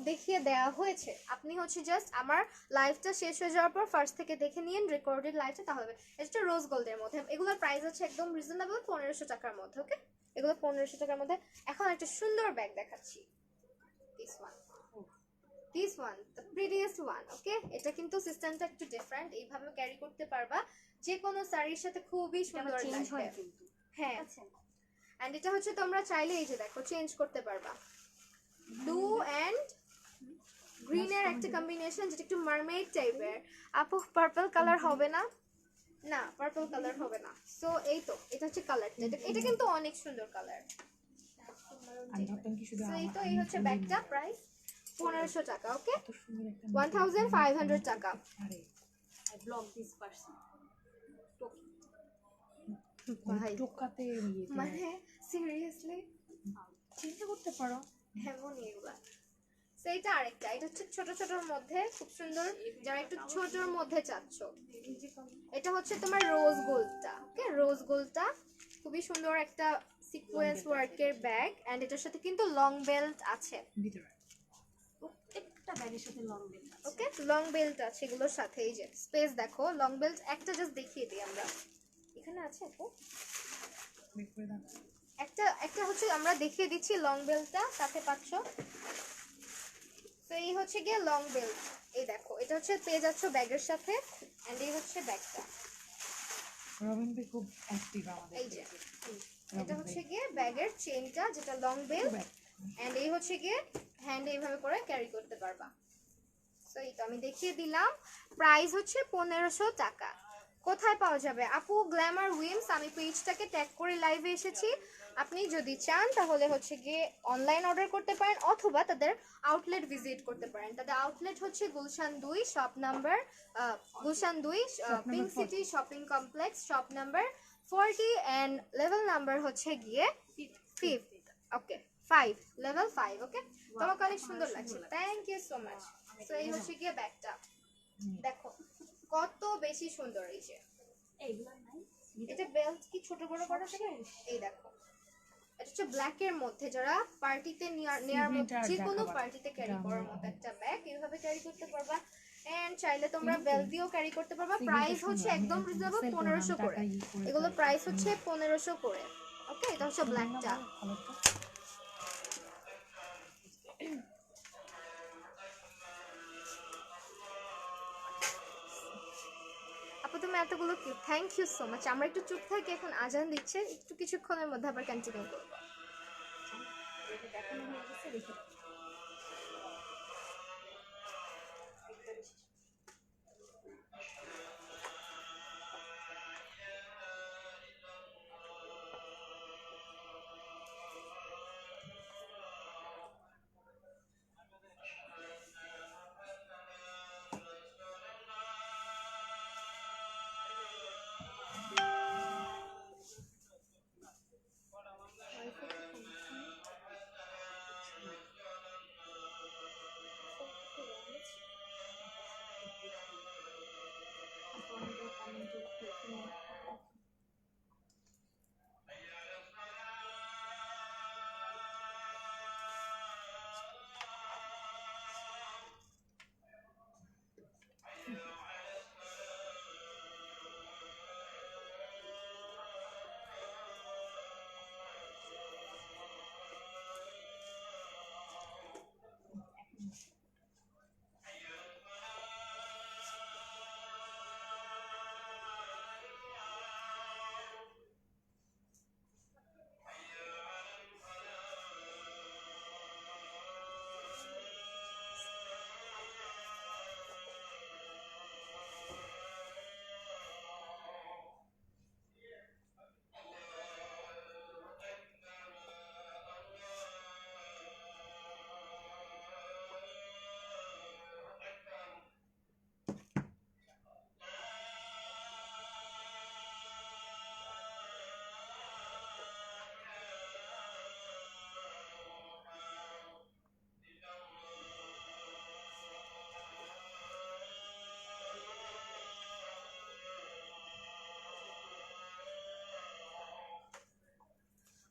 দেখিয়ে দেওয়া হয়েছে, আপনি হচ্ছে জাস্ট আমার লাইভটা শেষ হয়ে যাওয়ার পর ফার্স্ট থেকে দেখে নিন রেকর্ডেড লাইভটা, তাহলে এটা রোজ গোল্ডের মধ্যে। এগুলোর প্রাইস হচ্ছে একদম রিজনেবল, 1500 টাকার মধ্যে। ওকে এগুলো 1500 টাকার মধ্যে। এখন একটা সুন্দর ব্যাগ দেখাচ্ছি, this one the prettiest one. Okay এটা কিন্তু সিস্টেমটা একটু ডিফারেন্ট, এইভাবে ক্যারি করতে পারবা যে কোনো শাড়ির সাথে, খুবই সুন্দর চেঞ্জ লাগবে। হয় কিন্তু। হ্যাঁ আছে এন্ড এটা হচ্ছে তোমরা চাইলে এই যে দেখো চেঞ্জ করতে পারবা। ব্লু এন্ড গ্রিনের একটা কম্বিনেশন যেটা একটু মারমেড টাইপের। আপু পার্পল কালার হবে না? না পার্পল কালার হবে না। সো এই তো এটা হচ্ছে কালারটা, এটা কিন্তু অনেক সুন্দর কালার। আমি ভাবতাম কি শুধু সো আমার এই তো এই হচ্ছে ব্যাগটা, প্রাইস 1500 টাকা। ওকে এত সুন্দর একটা 1500 টাকা। আরে আই ব্লক দিস পারসন। ভাই টোকাতে মানে সিরিয়াসলি চিন্তা করতে পারো। এমনই এগুলা। সেইটা আরেকটা, এটা হচ্ছে ছোট ছোটর মধ্যে খুব সুন্দর, যারা একটু ছোটর মধ্যে চাচ্ছ। এটা হচ্ছে তোমার রোজ গোল্ডটা। ওকে রোজ গোল্ডটা খুবই সুন্দর একটা সিকোয়েন্স ওয়ার্কের ব্যাগ এন্ড এটার সাথে কিন্তু লং বেল্ট আছে। ভিতরে প্রত্যেকটা ব্যাগের সাথে লং বেল্ট আছে। ওকে লং বেল্ট আছে এগুলোর সাথে। এই যে স্পেস দেখো, লং বেল্ট একটা জাস্ট দেখিয়ে দিই আমরা, এখানে আছে আপু বের করে দাও। একটা একটা হচ্ছে আমরা দেখিয়ে দিচ্ছি লং বেল্টটা সাথে পাচ্ছ। তো এই হচ্ছে গিয়ে লং বেল্ট, এই দেখো এটা হচ্ছে পেয়ে যাচ্ছ ব্যাগের সাথে এন্ড এই হচ্ছে ব্যাগটা। রবিন ভাই খুব অ্যাক্টিভ আমাদের। এই যে এটা হচ্ছে গিয়ে ব্যাগের চেইনটা যেটা লং বেল্ট এন্ড এই হচ্ছে গিয়ে হ্যান্ড এইভাবে করে ক্যারি করতে পারবা। সো এই তো আমি দেখিয়ে দিলাম। প্রাইস হচ্ছে 1500 টাকা। কোথায় পাওয়া যাবে আপু? গ্ল্যামার উইমস, আমি পেজটাকে ট্যাগ করে লাইভে এসেছি। আপনি যদি চান তাহলে হচ্ছে গিয়ে অনলাইন অর্ডার করতে পারেন অথবা তাদের আউটলেট ভিজিট করতে পারেন। তাদের আউটলেট হচ্ছে Gulshan 2 shop number, Gulshan 2 pink city shopping complex shop number 40 and level number হচ্ছে গিয়ে 5th ওকে 5 level 5 ওকে তোমাকে অনেক সুন্দর লাগছে thank you so much so এই হচ্ছে গিয়ে ব্যাগটা দেখো কত বেশি সুন্দর এই যে এইগুলো নাই এটা বেল্ট কি ছোট বড় করা থাকে এই দেখো এটা হচ্ছে ব্ল্যাক এর মধ্যে যারা পার্টিতে নেয়ার মধ্যে যে কোনো পার্টিতে ক্যারি করার মতো একটা ব্যাগ এইভাবে ক্যারি করতে পারবা এন্ড চাইলে তোমরা বেল্ট দিয়েও ক্যারি করতে পারবা প্রাইস হচ্ছে একদম রিজনেবল 1500 করে এগুলো প্রাইস হচ্ছে 1500 করে ওকে এটা হচ্ছে ব্ল্যাকটা আপু তুমি এতগুলো cute thank you so much আমরা একটু চুপ থাকি এখন আজান দিচ্ছে একটু কিছুক্ষণের মধ্যে আবার কন্টিনিউ করব এটা দেখানো হয়ে গেছে দেখে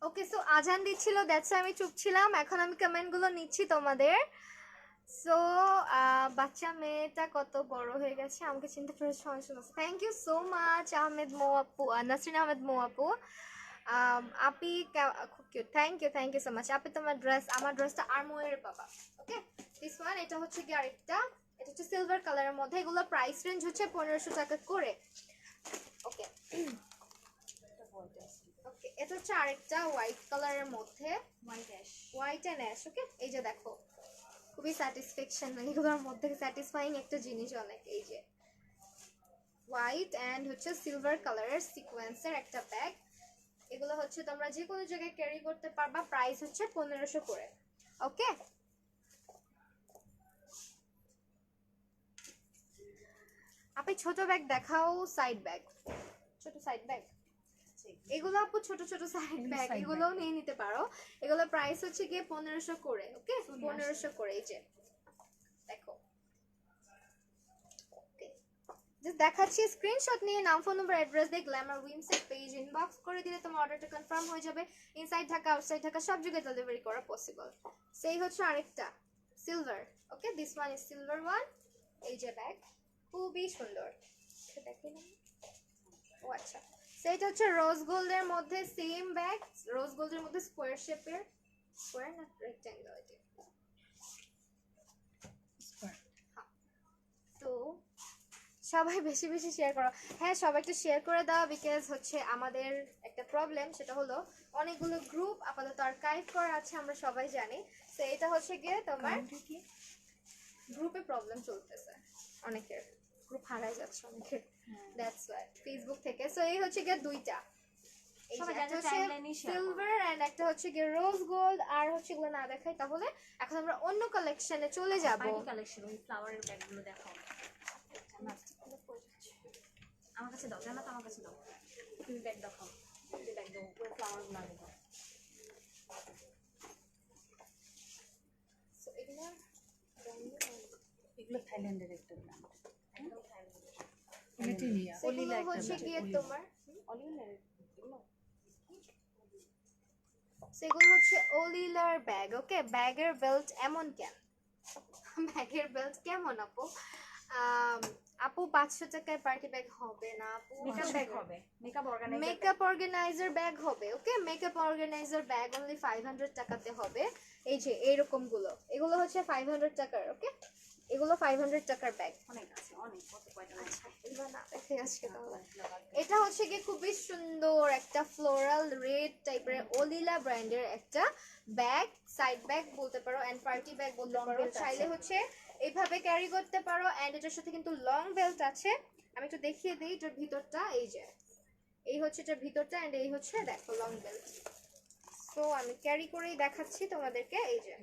ওকে সো আজান দিচ্ছিল দ্যাটস আমি চুপ ছিলাম এখন আমি কমেন্ট গুলো নিচ্ছি তোমাদের সো বাচ্চা মেয়েটা কত বড় হয়ে গেছে আমাকে চিন্তা করে সমস্যা thank you so much Ahmed মো আপু নাসরিন আহমেদ মো আপু আপি খুব cute thank you so much আপি তোমার ড্রেস আমার ড্রেসটা আরমোয়ের বাবা ওকে দিস ওয়ান এটা হচ্ছে কি আরেকটা এটা হচ্ছে সিলভার কালারের মধ্যে এগুলো প্রাইস রেঞ্জ হচ্ছে 1500 টাকা করে ওকে ওকে এটা হচ্ছে আরেকটা হোয়াইট কালারের মধ্যে হোয়াইট এন্ড অ্যাশ ওকে এই যে দেখো খুবই স্যাটিসফ্যাকশন এগুলোর মধ্যে স্যাটিসফাইং একটা জিনিস অনেক এই যে হোয়াইট এন্ড হচ্ছে সিলভার কালারের সিকোয়েন্সের একটা ব্যাগ এগুলো হচ্ছে তোমরা যে কোনো জায়গায় ক্যারি করতে পারবা প্রাইস হচ্ছে 1500 করে ওকে আপনি ছোট ব্যাগ দেখাও সাইড ব্যাগ ছোট সাইড ব্যাগ এগুলো আপু ছোট ছোট সাইড ব্যাগ এগুলোও নিয়ে নিতে পারো এগুলো প্রাইস হচ্ছে গিয়ে 1500 করে ওকে 1500 করে এই যে দেখো ওকে জাস্ট দেখাচ্ছি স্ক্রিনশট নিয়ে নাম ফোন নাম্বার অ্যাড্রেস দিয়ে গ্ল্যামার উইমসের পেজ ইনবক্স করে দিলে তোমার অর্ডারটা কনফার্ম হয়ে যাবে ইনসাইড ঢাকা আউটসাইড ঢাকা সব জায়গায় ডেলিভারি করা পসিবল সেই হচ্ছে আরেকটা silver okay this one is silver one এই যে ব্যাগ খুবই সুন্দর দেখি না ও আচ্ছা সেটা হচ্ছে রোজ গোল্ডের মধ্যে সেম ব্যাগ রোজ গোল্ডের মধ্যে স্কোয়ার শেপের স্কোয়ার না রেক্ট্যাঙ্গেল এটা তো সবাই বেশি বেশি শেয়ার করো হ্যাঁ সবাই একটু শেয়ার করে দাও বিকজ হচ্ছে আমাদের একটা প্রবলেম সেটা হলো অনেকগুলো গ্রুপ আপাতত আর্কাইভ করা আছে আমরা সবাই জানি তো এটা হচ্ছে গিয়ে তোমার গ্রুপে প্রবলেম চলতেছে অনেকের গ্রুপ হারাই যাচ্ছে অনেকের দ্যাটস ওয়াই ফেসবুক থেকে সো এই হচ্ছে গিয়ে দুইটা এই যে একটা হচ্ছে সিলভার এন্ড একটা হচ্ছে গিয়ে রোজ গোল্ড আর হচ্ছে এগুলো না দেখাই তাহলে এখন আমরা অন্য কালেকশনে চলে যাব কালেকশন ওই ফ্লাওয়ারের ব্যাগগুলো দেখাও আমার কাছে দাও জানা তো আমার কাছে দাও তুমি ব্যাগ দেখাও, যে ব্যাগ দাও পুরো ফ্লাওয়ার গুলো আগে দাও। So, এগুলো এগুলো থাইল্যান্ডের একটা ব্র্যান্ড। একদম থাইল্যান্ডের। মেটেরিয়া সেগুলো হচ্ছে গিয়ে তোমার অলিভের এগুলো সেগুলো হচ্ছে ওলিলার ব্যাগ। ওকে, ব্যাগের বেল্ট এমন কেন? ব্যাগের বেল্ট কেমন আপু? আপু 500 টাকায় পার্টি ব্যাগ হবে না আপু, মেকআপ ব্যাগ হবে, makeup organiser. Makeup organiser bag হবে। Okay, makeup organiser bag only 500 টাকাতে হবে। এই যে এইরকম গুলো, এগুলো হচ্ছে 500 টাকার। ওকে, এগুলো 500 টাকার ব্যাগ। অনেক আছে, অনেক, কত কয়টা আছে। আচ্ছা, এগুলো না দেখে আজকে তাহলে। এটা হচ্ছে কি খুবই সুন্দর একটা ফ্লোরাল রেড টাইপের ওলিলা ব্র্যান্ডের একটা ব্যাগ, সাইড ব্যাগ বলতে পারো এন্ড পার্টি ব্যাগ বলতে পারো। চাইলে হচ্ছে এইভাবে ক্যারি করতে পারো এন্ড এটার সাথে কিন্তু লং বেল্ট আছে। আমি একটু দেখিয়ে দিই এটার ভিতরটা। এই যে এই হচ্ছে এটার ভিতরটা এন্ড এই হচ্ছে দেখো লং বেল্ট। সো আমি ক্যারি করেই দেখাচ্ছি তোমাদেরকে। এই যে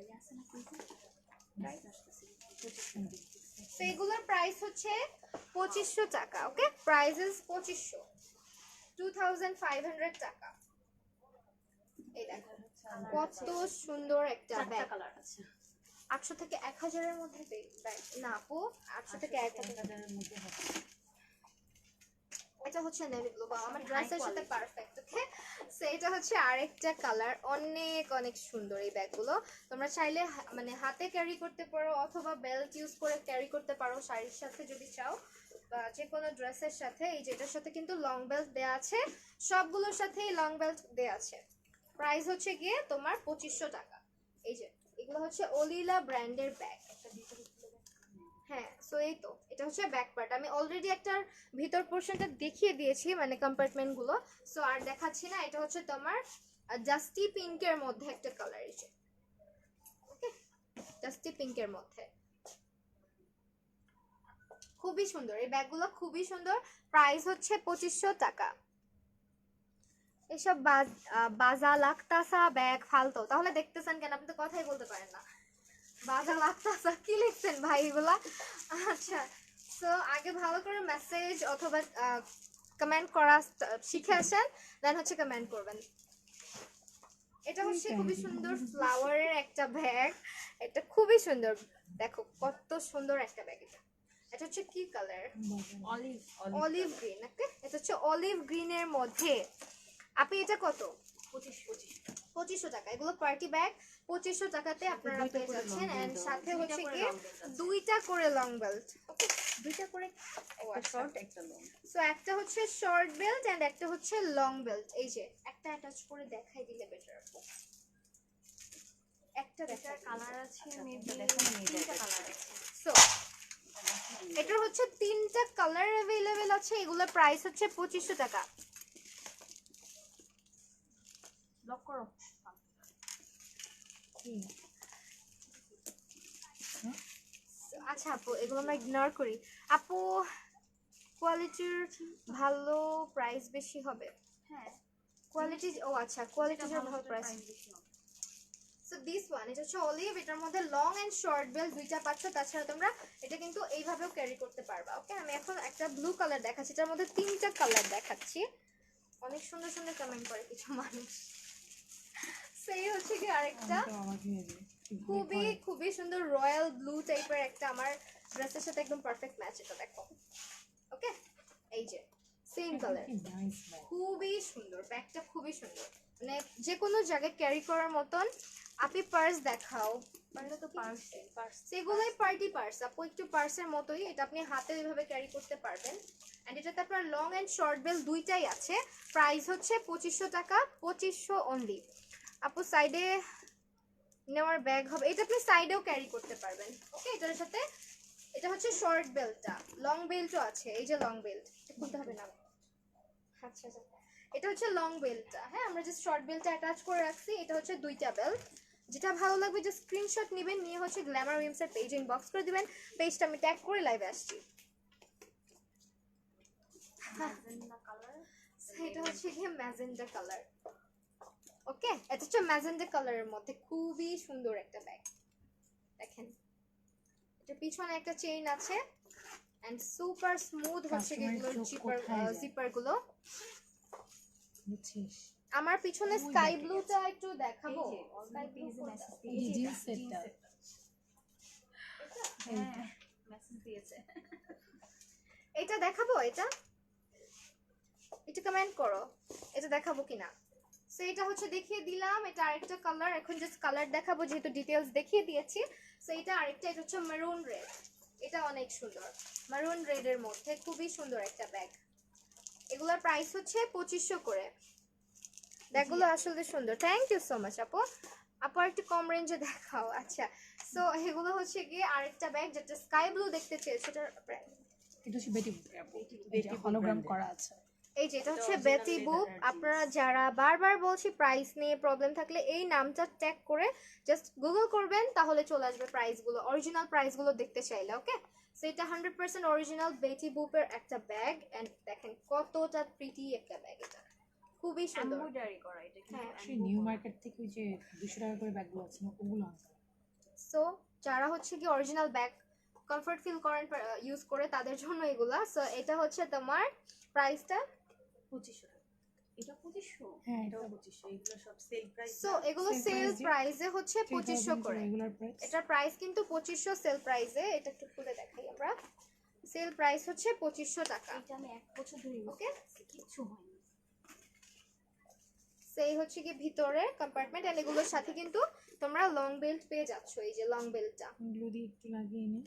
তো এগুলোর প্রাইস হচ্ছে 2500 টাকা। ওকে, প্রাইসেস 2500 টাকা। এই দেখো কত সুন্দর একটা ব্যাগ। কালার আছে। 800 থেকে 1000 এর মধ্যে ব্যাগ না আপু, 800 থেকে 1000 এর মধ্যে হবে। এটা হচ্ছে নেভি ব্লু, বা আমার ড্রেসের সাথে পারফেক্ট। ওকে, সো এটা হচ্ছে আরেকটা কালার, অনেক অনেক সুন্দর এই ব্যাগগুলো। তোমরা চাইলে মানে হাতে ক্যারি করতে পারো অথবা বেল্ট ইউজ করে ক্যারি করতে পারো শাড়ির সাথে যদি চাও, বা যে কোনো ড্রেসের সাথে। এই যেটার সাথে কিন্তু লং বেল্ট দেয়া আছে, সবগুলোর সাথেই লং বেল্ট দেয়া আছে। প্রাইস হচ্ছে গিয়ে তোমার 2500 টাকা। এই যে এগুলো হচ্ছে ওলিলা ব্র্যান্ডের ব্যাগ। হ্যাঁ, সো এই তো এটা হচ্ছে ব্যাক পার্ট। আমি অলরেডি একটা ভিতর পোর্শনটা দেখিয়ে দিয়েছি, মানে কম্পার্টমেন্ট গুলো। সো আর দেখাচ্ছি না। এটা হচ্ছে তোমার জাস্টি পিঙ্কের মধ্যে একটা কালার। এই যে ওকে, জাস্টি পিঙ্কের মধ্যে খুবই সুন্দর এই ব্যাগগুলো, খুবই সুন্দর। প্রাইস হচ্ছে 2500 টাকা। এসব বাজা লাগতাসা ব্যাগ ফালতো, তাহলে দেখতেছেন কেন? আপনি তো কথাই বলতে পারেন না। বাজা লাগতাসা কি লিখছেন ভাই এগুলা? আচ্ছা, সো আগে ভালো করে মেসেজ অথবা কমেন্ট করা শিখে আসেন, দেন হচ্ছে কমেন্ট করবেন। এটা হচ্ছে খুবই সুন্দর ফ্লাওয়ারের একটা ব্যাগ। এটা খুবই সুন্দর, দেখো কত সুন্দর একটা ব্যাগ। এটা হচ্ছে কি কালার? Olive green. ওকে, এটা হচ্ছে অলিভ গ্রিনের মধ্যে। আপনি এটা কত? 2500 টাকা। এগুলো পার্টি ব্যাগ 2500 টাকাতে আপনারা পেয়ে যাচ্ছেন। এন্ড সাথে হচ্ছে গিয়ে দুইটা করে লং বেল্ট। ওকে, দুইটা করে শর্ট একটা লং। সো একটা হচ্ছে শর্ট বেল্ট এন্ড একটা হচ্ছে লং বেল্ট। এই যে একটা অ্যাটাচ করে দেখাই দিলে বেটার। একটা দেখার কালার আছে, মেবি দেখানো নেই। তিনটা কালার আছে। সো এটার হচ্ছে 3টা কালার अवेलेबल আছে। এগুলোর প্রাইস হচ্ছে 2500 টাকা। লক করো। আচ্ছা আপু, এগুলো আমরা ইগনোর করি। আপু কোয়ালিটির ভালো, প্রাইস বেশি হবে। হ্যাঁ, কোয়ালিটি, ও আচ্ছা, কোয়ালিটির ভালো প্রাইস। বেশি হবে। সো দিস ওয়ান, এটা হচ্ছে অলিভ। এটার মধ্যে লং এন্ড শর্ট বেল্ট দুইটা পাচ্ছ। তাছাড়া তোমরা এটা কিন্তু এইভাবেও ক্যারি করতে পারবা। ওকে, আমি এখন একটা ব্লু কালার দেখাচ্ছি, এটার মধ্যে 3টা কালার দেখাচ্ছি। অনেক সুন্দর সুন্দর কমেন্ট করে কিছু মানুষ। সেই হচ্ছে কি আরেকটা খুবই খুবই সুন্দর রয়্যাল ব্লু টাইপের একটা, আমার ড্রেসের সাথে একদম পারফেক্ট ম্যাচ। এটা দেখো। ওকে, এই যে সেম কালার, খুবই সুন্দর ব্যাগটা, খুবই সুন্দর, মানে যে কোনো জায়গায় ক্যারি করার মতন। আপনি পার্স দেখাও। মানে তো পার্স সেগুলোই পার্টি পার্স আপু, একটু পার্সের মতোই। এটা আপনি হাতে ওইভাবে ক্যারি করতে পারবেন। এন্ড এটাতে আপনার লং এন্ড শর্ট বেল দুইটাই আছে। প্রাইস হচ্ছে 2500 টাকা, 2500 অনলি। আপু সাইডে নেওয়ার ব্যাগ হবে, এটা আপনি সাইডেও ক্যারি করতে পারবেন। ওকে, এটার সাথে এটা হচ্ছে শর্ট বেল্টটা, লং বেল্টও আছে। এই যে লং বেল্ট, এটা খুলতে হবে না। আচ্ছা আচ্ছা, এটা হচ্ছে লং বেল্টটা। হ্যাঁ, আমরা যে শর্ট বেল্টটা অ্যাটাচ করে রাখছি, এটা হচ্ছে দুইটা বেল্ট। যেটা ভালো লাগবে যে স্ক্রিনশট নেবেন, নিয়ে হচ্ছে গ্ল্যামার উইমসের পেজে ইনবক্স করে দিবেন। পেজটা আমি ট্যাগ করে লাইভে আসছি। কালার। এটা হচ্ছে গিয়ে ম্যাজেন্ডা কালার। ওকে, এটা হচ্ছে ম্যাজেন্ডা কালারের মধ্যে খুবই সুন্দর একটা ব্যাগ। দেখেন, এটা পিছনে একটা চেইন আছে এন্ড সুপার স্মুথ হচ্ছে এগুলোর জিপার গুলো। বুঝছিস আমার পিছনে স্কাই ব্লুটা একটু দেখাবো। এই যে স্কাই অলরেডি ব্লু পেজে মেসেজ এই যে দিয়েছে জিন্স সেটটা হ্যাঁ মেসেজ দিয়েছে এটা দেখাবো, এটা একটু কমেন্ট করো এটা দেখাবো কিনা। সো এটা হচ্ছে দেখিয়ে দিলাম, এটা আরেকটা কালার, এখন জাস্ট কালার দেখাবো যেহেতু ডিটেইলস দেখিয়ে দিয়েছি। সো এটা আরেকটা, এটা হচ্ছে মেরুন রেড, এটা অনেক সুন্দর মেরুন রেড এর মধ্যে খুবই সুন্দর একটা ব্যাগ। এগুলোর প্রাইস হচ্ছে 2500 করে। ব্যাগগুলো আসলে সুন্দর। থ্যাংক ইউ সো মাচ আপু। আপু একটু কম রেঞ্জে দেখাও। আচ্ছা, সো এগুলো হচ্ছে গিয়ে আরেকটা ব্যাগ যেটা স্কাই ব্লু দেখতে চেয়েছো, সেটার প্রাইস এটা হচ্ছে বেটি বুপ আপু, এটা হলোগ্রাম করা আছে। এই যে এটা হচ্ছে বেটি বুপ। আপনারা যারা বারবার বলছি প্রাইস নিয়ে প্রবলেম থাকলে এই নামটা ট্যাগ করে জাস্ট গুগল করবেন, তাহলে চলে আসবে প্রাইসগুলো, অরিজিনাল প্রাইসগুলো দেখতে চাইলে। ওকে, সো এটা 100% অরিজিনাল বেটি বুপের একটা ব্যাগ। এন্ড দেখেন কতটা প্রিটি একটা ব্যাগ, এটা খুবই সুন্দর। এমব্রয়ডারি করা এটা কিন্তু হ্যাঁ। সেই নিউ মার্কেট থেকে ওই যে 200 টাকা করে ব্যাগগুলো আছে না, ওগুলো আনতে হবে। সো যারা হচ্ছে কি অরিজিনাল ব্যাগ কমফর্ট ফিল করেন ইউজ করে তাদের জন্য এগুলা। সো এটা হচ্ছে তোমার প্রাইসটা 2500 টাকা। এটা 2500, হ্যাঁ, এটাও এটা 2500, এগুলো সব সেল প্রাইস। সো এগুলো Sale সেল price-এ প্রাইসে হচ্ছে 2500 করে। Regular price. এটার প্রাইস কিন্তু 2500 সেল প্রাইসে। এটা একটু খুলে দেখাই আমরা। সেল প্রাইস হচ্ছে 2500 টাকা। এটা আমি 1 বছর ধরে ইউজ ওকে, করছি, কিচ্ছু হয়নি। সেই হচ্ছে কি ভিতরে কম্পার্টমেন্ট। এন্ড এগুলোর সাথে কিন্তু তোমরা লং বেল্ট পেয়ে যাচ্ছ, এই যে লং বেল্টটা। এগুলো দিয়ে একটু লাগিয়ে নে।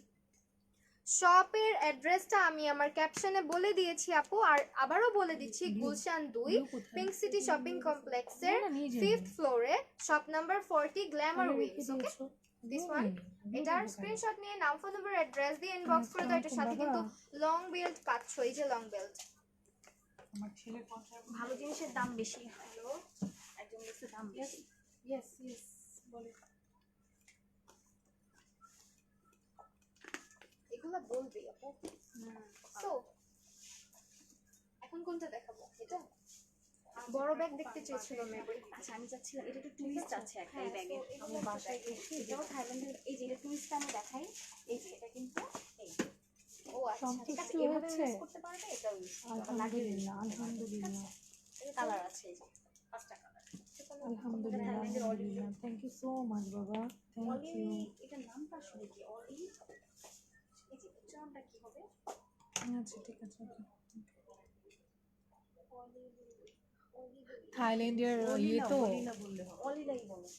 শপের অ্যাড্রেসটা আমি আমার ক্যাপশনে বলে দিয়েছি আপু, আর আবারও বলে দিচ্ছি, গুলশান 2 এগুলো কোথায়? পিঙ্ক সিটি শপিং কমপ্লেক্সের না, নিয়ে যাই। 5th ফ্লোরে শপ নাম্বার 40 গ্ল্যামার আরে উইংস। রেখে ওকে, দিয়েছো। দিস এগুলো ওয়ান। নেই, এগুলো এটার দেবো কেন? স্ক্রিনশট নিয়ে নাম, ফোন নাম্বার, অ্যাড্রেস দিয়ে ইনবক্স করে দাও। এটার সাথে বাবা। কিন্তু লং বেল্ট পাচ্ছ, এই যে লং বেল্ট। আমার ছেলের পঞ্চাশ ভালো জিনিসের দাম বেশি। হ্যালো, একদম বেশি দাম বেশি। ইয়েস ইয়েস বলে। এগুলা বলবি আপু। সো এখন কোনটা দেখাবো? এটা বড় ব্যাগ দেখতে চেয়েছিল মেবি। আচ্ছা, আমি চাচ্ছিলাম এটা একটু টুইস্ট আছে একটা এই ব্যাগে। so আমার বাসায় এসে এটাও থাইল্যান্ডের, এই যে এটা টুইস্ট আমি দেখাই। এই যে এটা কিন্তু এই ও আচ্ছা, ঠিক আছে। সন্তুষ্ট এভাবে হচ্ছে? ইউজ করতে পারবে, এটাও ইউজ করতে পারবে। আলহামদুলিল্লাহ আলহামদুলিল্লাহ কালার আছে এই যে 5টা কালার। আলহামদুলিল্লাহ আলহামদুলিল্লাহ। থ্যাংক ইউ সো মাচ বাবা, থ্যাংক অলি, ইউ। এটার নামটা আসলে কি? অলি, এই যে উচ্চারণটা কি হবে? আচ্ছা ঠিক আছে। থাইল্যান্ডের ইয়ে তো অলিলাই বলে।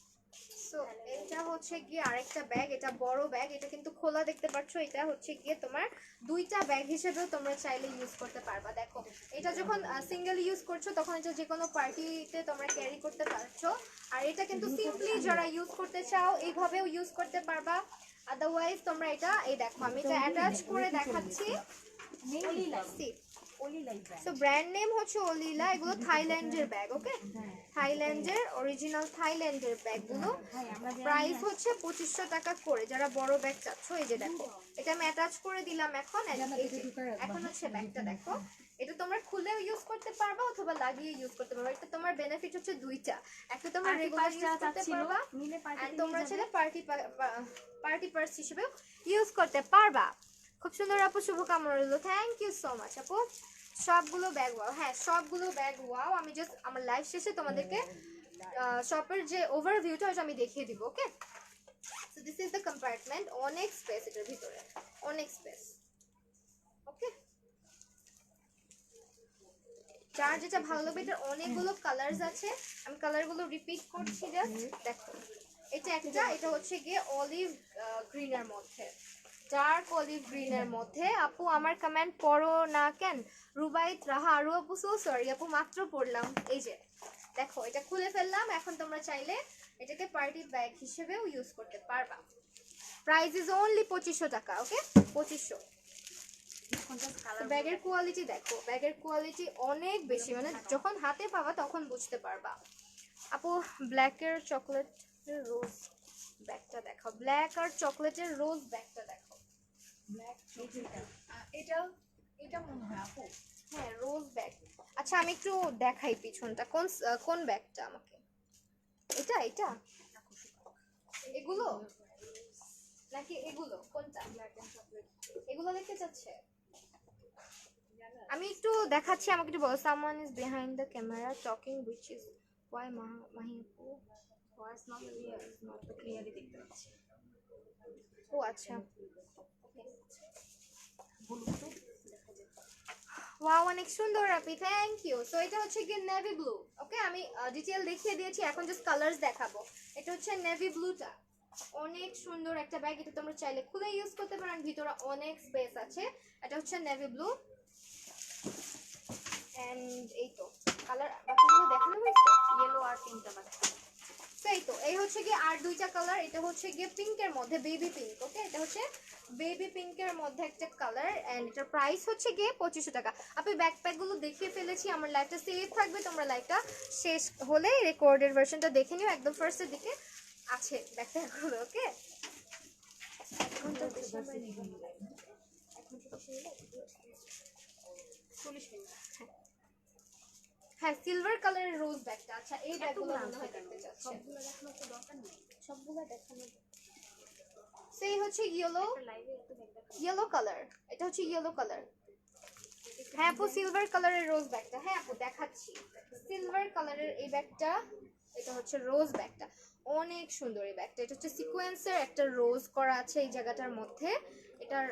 সো এটা হচ্ছে গিয়ে আরেকটা ব্যাগ, এটা বড় ব্যাগ, এটা কিন্তু খোলা দেখতে পাচ্ছ। এটা হচ্ছে গিয়ে তোমার দুইটা ব্যাগ হিসেবেও তোমরা চাইলে ইউজ করতে পারবা। দেখো, এটা যখন সিঙ্গেল ইউজ করছো তখন এটা যে কোনো পার্টিতে তোমরা ক্যারি করতে পারছো। আর এটা কিন্তু সিম্পলি যারা ইউজ করতে চাও এইভাবেও ইউজ করতে পারবা। আদারওয়াইজ তোমরা এটা, এই দেখো আমি এটা অ্যাটাচ করে দেখাচ্ছি। See, অলিলাই ব্র্যান্ড। সো ব্র্যান্ড নেম হচ্ছে অলিলা। এগুলো থাইল্যান্ডের ব্যাগ। ওকে, থাইল্যান্ডের অরিজিনাল থাইল্যান্ডের ব্যাগগুলো। প্রাইস হচ্ছে 2500 টাকা করে যারা বড় ব্যাগ চাচ্ছ। এই যে দেখো, এটা আমি অ্যাটাচ করে দিলাম এখন। and এই যে, এখন হচ্ছে ব্যাগটা দেখো, এটা তোমরা খুলেও ইউজ করতে পারবা অথবা লাগিয়ে ইউজ করতে পারবা। এটা তোমার বেনিফিট হচ্ছে দুইটা, একটা তোমরা রেগুলার ইউজ করতে পারবা, নিলে আর তোমরা চাইলে পার্টি পার্স হিসেবেও ইউজ করতে পারবা। খুব সুন্দর আপু, শুভকামনা রইল। থ্যাংক ইউ সো মাচ আপু। সবগুলো ব্যাগ ওয়াও। হ্যাঁ, সবগুলো ব্যাগ ওয়াও। আমি জাস্ট আমার লাইভ শেষে তোমাদেরকে শপের যে ওভারভিউটা ওটা আমি দেখিয়ে দিব। Okay, so this is the compartment. অনেক স্পেস এটার ভিতরে, অনেক স্পেস। ওকে, যার যেটা ভালো লাগবে, এটার অনেকগুলো কালারস আছে। আমি কালারগুলো রিপিট করছি জাস্ট দেখো। এটা একটা, এটা হচ্ছে গিয়ে অলিভ গ্রিনের মধ্যে, ডার্ক অলিভ গ্রিনের মধ্যে। আপু আমার কমেন্ট পড়ো না কেন? রুবাইত রাহা আরু আপু, সো সরি আপু, মাত্র পড়লাম। এই যে দেখো, এটা খুলে ফেললাম। এখন তোমরা চাইলে এটাকে পার্টি ব্যাগ হিসেবেও ইউজ করতে পারবা। প্রাইস ইজ অনলি 2500 টাকা। ওকে, 2500। ব্যাগের কোয়ালিটি দেখো, ব্যাগের কোয়ালিটি অনেক বেশি, মানে যখন হাতে পাবা তখন বুঝতে পারবা। আপু ব্ল্যাকের চকলেটের রোজ ব্যাগটা দেখো, ব্ল্যাক আর চকলেটের রোজ ব্যাগটা দেখো। ব্ল্যাক এটা এটা মনে হয় আপু। হ্যাঁ, রোজ ব্যাগ। আচ্ছা আমি একটু দেখাই পিছনটা, কোন ব্যাগটা আমাকে? এটা এটা এগুলো নাকি এগুলো? কোনটা? এগুলো দেখতে চাচ্ছে? আমি একটু দেখাচ্ছি, আমাকে একটু বলো। Someone is behind the camera talking which is why Mahi আপু। ভয়েস নর্মালি নট ক্লিয়ারলি দেখতে পাচ্ছি। ও আচ্ছা, বলুন তো দেখা যায়। ওয়াও অনেক সুন্দর আপি, থ্যাংক ইউ। সো এটা হচ্ছে কি নেভি ব্লু। ওকে, আমি ডিটেইল দেখিয়ে দিয়েছি, এখন জাস্ট কালার্স দেখাবো। এটা হচ্ছে নেভি ব্লুটা, অনেক সুন্দর একটা ব্যাগ। এটা তোমরা চাইলে খুলে ইউজ করতে পারেন, ভিতরে অনেক স্পেস আছে। এটা হচ্ছে নেভি ব্লু এন্ড এই তো কালার বাকিগুলো দেখানো হয়েছে। ইয়েলো আর পিঙ্কটা বাকি। সেই তো এই হচ্ছে কি আর দুইটা কালার। এটা হচ্ছে গিয়ে পিঙ্কের মধ্যে বেবি পিঙ্ক। ওকে, এটা হচ্ছে বেবি পিঙ্কের মধ্যে একটা কালার এন্ড এটার প্রাইস হচ্ছে গিয়ে 2500 টাকা। আপনি ব্যাকপ্যাক গুলো দেখিয়ে ফেলেছি, আমার লাইভটা সেভ থাকবে, তোমরা লাইভটা শেষ হলে রেকর্ডেড ভার্সনটা দেখে নিও, একদম ফার্স্টের দিকে আছে ব্যাকপ্যাক গুলো। ওকে, এখন তো হ্যাঁ সিলভার কালারের রোজ ব্যাগটা। আচ্ছা এই ব্যাগগুলো মনে হয় দেখতে চাচ্ছেন। সবগুলো দেখানোর তো দরকার নেই। সবগুলো দেখানো সেই হচ্ছে ইয়েলো, লাইভে এত ব্যাগ দেখা ইয়েলো কালার। এটা হচ্ছে ইয়েলো কালার। হ্যাঁ আপু সিলভার কালারের রোজ ব্যাগটা, হ্যাঁ আপু দেখাচ্ছি। সিলভার কালারের এই ব্যাগটা, এটা হচ্ছে রোজ ব্যাগটা, অনেক সুন্দর এই ব্যাগটা। এটা হচ্ছে সিকোয়েন্সের একটা রোজ করা আছে এই জায়গাটার মধ্যে। এটার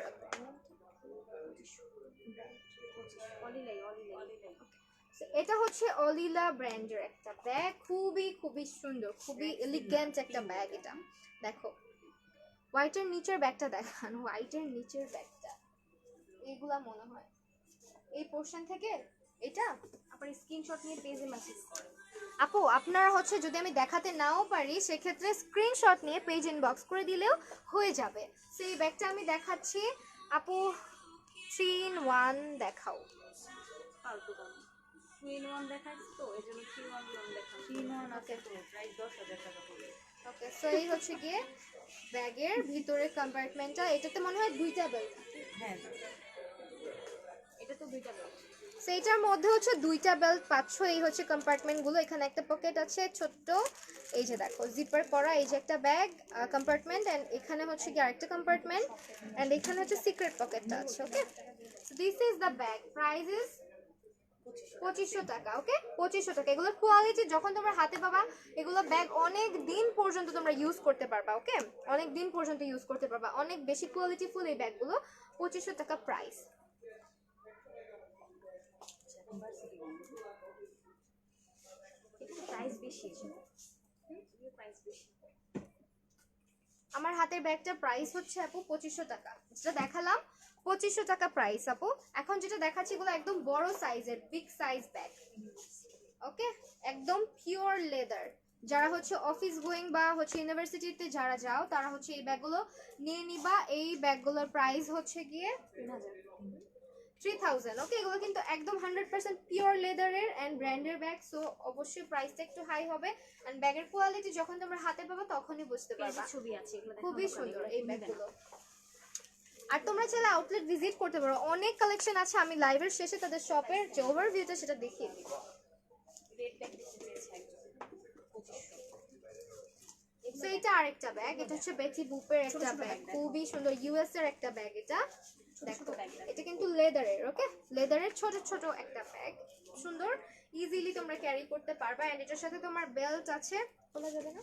অলিলাই। এটা হচ্ছে অলিলা ব্র্যান্ডের একটা ব্যাগ, খুবই খুবই সুন্দর, খুবই এলিগেন্ট একটা ব্যাগ। এটা দেখো হোয়াইটের নিচের ব্যাগটা দেখান, হোয়াইটের নিচের ব্যাগটা এইগুলা মনে হয় এই পোর্শন থেকে। এটা আপনার স্ক্রিনশট নিয়ে পেজে মেসেজ করেন। আপু আপনার হচ্ছে যদি আমি দেখাতে নাও পারি সেক্ষেত্রে স্ক্রিনশট নিয়ে পেজ ইনবক্স করে দিলেও হয়ে যাবে। সেই ব্যাগটা আমি দেখাচ্ছি আপু। 3 in 1 দেখাও। ফালতু দাম 2 in 1 দেখাচ্ছি তো এই জন্য 3 1 1 দেখান। 3 1 আছে তো প্রাইস 10,000 টাকা পড়বে। ওকে, সো এই হচ্ছে গিয়ে ব্যাগের ভিতরে কম্পার্টমেন্টটা। এটাতে মনে হয় দুইটা বেল্ট। হ্যাঁ এটা তো দুইটা ব্যাগ। সেইটার মধ্যে হচ্ছে দুইটা বেল্ট পাচ্ছ। এই হচ্ছে কম্পার্টমেন্ট গুলো। এখানে একটা পকেট আছে ছোট্ট, এই যে দেখো জিপার করা, এই যে একটা ব্যাগ কম্পার্টমেন্ট এন্ড এখানে হচ্ছে কি আরেকটা কম্পার্টমেন্ট এন্ড এখানে হচ্ছে সিক্রেট পকেটটা আছে। Okay, so this is the bag, price is 2500 টাকা। ওকে 2500 টাকা। এগুলোর কোয়ালিটি যখন তোমরা হাতে পাবা, এগুলো ব্যাগ অনেক দিন পর্যন্ত তোমরা ইউজ করতে পারবা। ওকে, অনেক দিন পর্যন্ত ইউজ করতে পারবা, অনেক বেশি কোয়ালিটিফুল এই ব্যাগগুলো। 2500 টাকা প্রাইস। এটা প্রাইস বেশি। প্রাইস বেশি। আমার হাতের ব্যাগটার প্রাইস হচ্ছে আপু 2500 টাকা। যেটা দেখালাম 2500 টাকা প্রাইস আপু। এখন যেটা দেখাচ্ছি এগুলো একদম বড় সাইজের, বিগ সাইজ ব্যাগ। ওকে, একদম পিওর লেদার। যারা হচ্ছে অফিস গোয়িং বা হচ্ছে ইউনিভার্সিটিতে যারা যাও তারা হচ্ছে এই ব্যাগগুলো নিয়ে নিবা। এই ব্যাগগুলোর প্রাইস হচ্ছে গিয়ে 3000। ওকে, এগুলো কিন্তু একদম 100% পিওর লেদারের এন্ড ব্র্যান্ডের ব্যাগ, সো অবশ্যই প্রাইসটা একটু হাই হবে এন্ড ব্যাগের কোয়ালিটি যখন তোমরা হাতে পাবে তখনই বুঝতে পারবা। পেজে ছবি আছে এগুলো খুবই সুন্দর এই ব্যাগগুলো। আর তোমরা চাইলে আউটলেট ভিজিট করতে পারো, অনেক কালেকশন আছে। আমি লাইভের শেষে তাদের শপের যে ওভারভিউটা সেটা দেখিয়ে দিব। রেড ব্যাগ দিতে চেয়েছে একজন 2500। সো এটা আরেকটা ব্যাগ, এটা হচ্ছে বেটি বুপের একটা ব্যাগ, খুবই সুন্দর, ইউএস এর একটা ব্যাগ। এটা দেখো এটা কিন্তু লেদারের। ওকে, লেদারের ছোট ছোট একটা ব্যাগ, সুন্দর, ইজিলি তোমরা ক্যারি করতে পারবা এন্ড এটার সাথে তোমার বেল্ট আছে। খোলা যাবে না।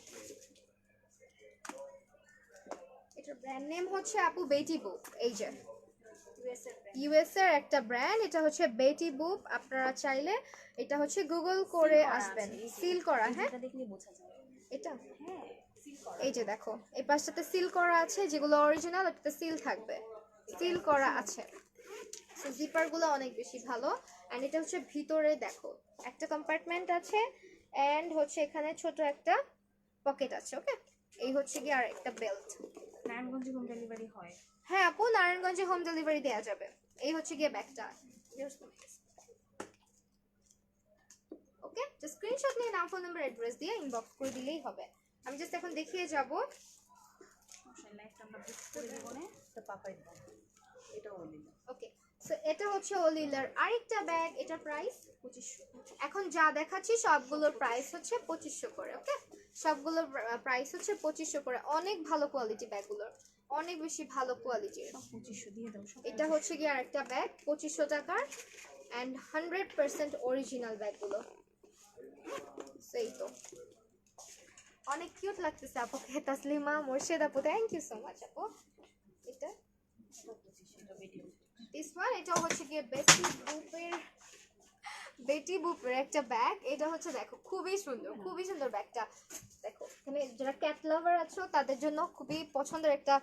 এটার ব্র্যান্ড নেম হচ্ছে আপু বেটি বুপ। এই যে ইউএস এর একটা ব্র্যান্ড, এটা হচ্ছে বেটি বুপ। আপনারা চাইলে এটা হচ্ছে গুগল করে আসবেন, সিল করা। হ্যাঁ এটা দেখলে বোঝা যায়। এটা হ্যাঁ সিল করা। এই যে দেখো এই পাশটাতে সিল করা আছে, যেগুলো অরিজিনাল ওটাতে সিল থাকবে, সিল করা আছে। সো জিপার গুলো অনেক বেশি ভালো এন্ড এটা হচ্ছে ভিতরে দেখো একটা কম্পার্টমেন্ট আছে এন্ড হচ্ছে এখানে ছোট একটা পকেট আছে। ওকে, এই হচ্ছে কি আর একটা বেল্ট। নারায়ণগঞ্জে হোম ডেলিভারি হয়। হ্যাঁ আপু, নারায়ণগঞ্জে হোম ডেলিভারি দেওয়া যাবে। এই হচ্ছে গিয়ে ব্যাগটা। ওকে, তো স্ক্রিনশট নিয়ে নাম, ফোন নাম্বার, অ্যাড্রেস দিয়ে ইনবক্স করে দিলেই হবে। আমি জাস্ট এখন দেখিয়ে যাব। লাইফটা আমরা বুক করে দেব না। এটা পাপাই দাও, এটাও নিলাম। ওকে, সো এটা হচ্ছে অলিলার আরেকটা ব্যাগ, এটার প্রাইস 2500। এখন যা দেখাচ্ছি সবগুলোর প্রাইস হচ্ছে 2500 করে। ওকে, সবগুলোর প্রাইস হচ্ছে 2500 করে। অনেক ভালো কোয়ালিটি ব্যাগগুলোর, অনেক বেশি ভালো কোয়ালিটির। 2500 দিয়ে দাও সব। এটা হচ্ছে কি আরেকটা ব্যাগ 2500 টাকার অ্যান্ড 100% অরিজিনাল ব্যাগগুলো। সেই তো অনেক কিউট লাগতেছে আপুকে, তাসলিমা মোর্শেদ আপু, থ্যাংক ইউ সো মাচ আপু। এটা দিস ওয়ান, এটা হচ্ছে গিয়ে বেটি বুপের একটা ব্যাগ। এটা হচ্ছে দেখো খুবই সুন্দর ব্যাগটা। দেখো এখানে যারা ক্যাট লাভার আছো তাদের জন্য খুবই পছন্দের একটা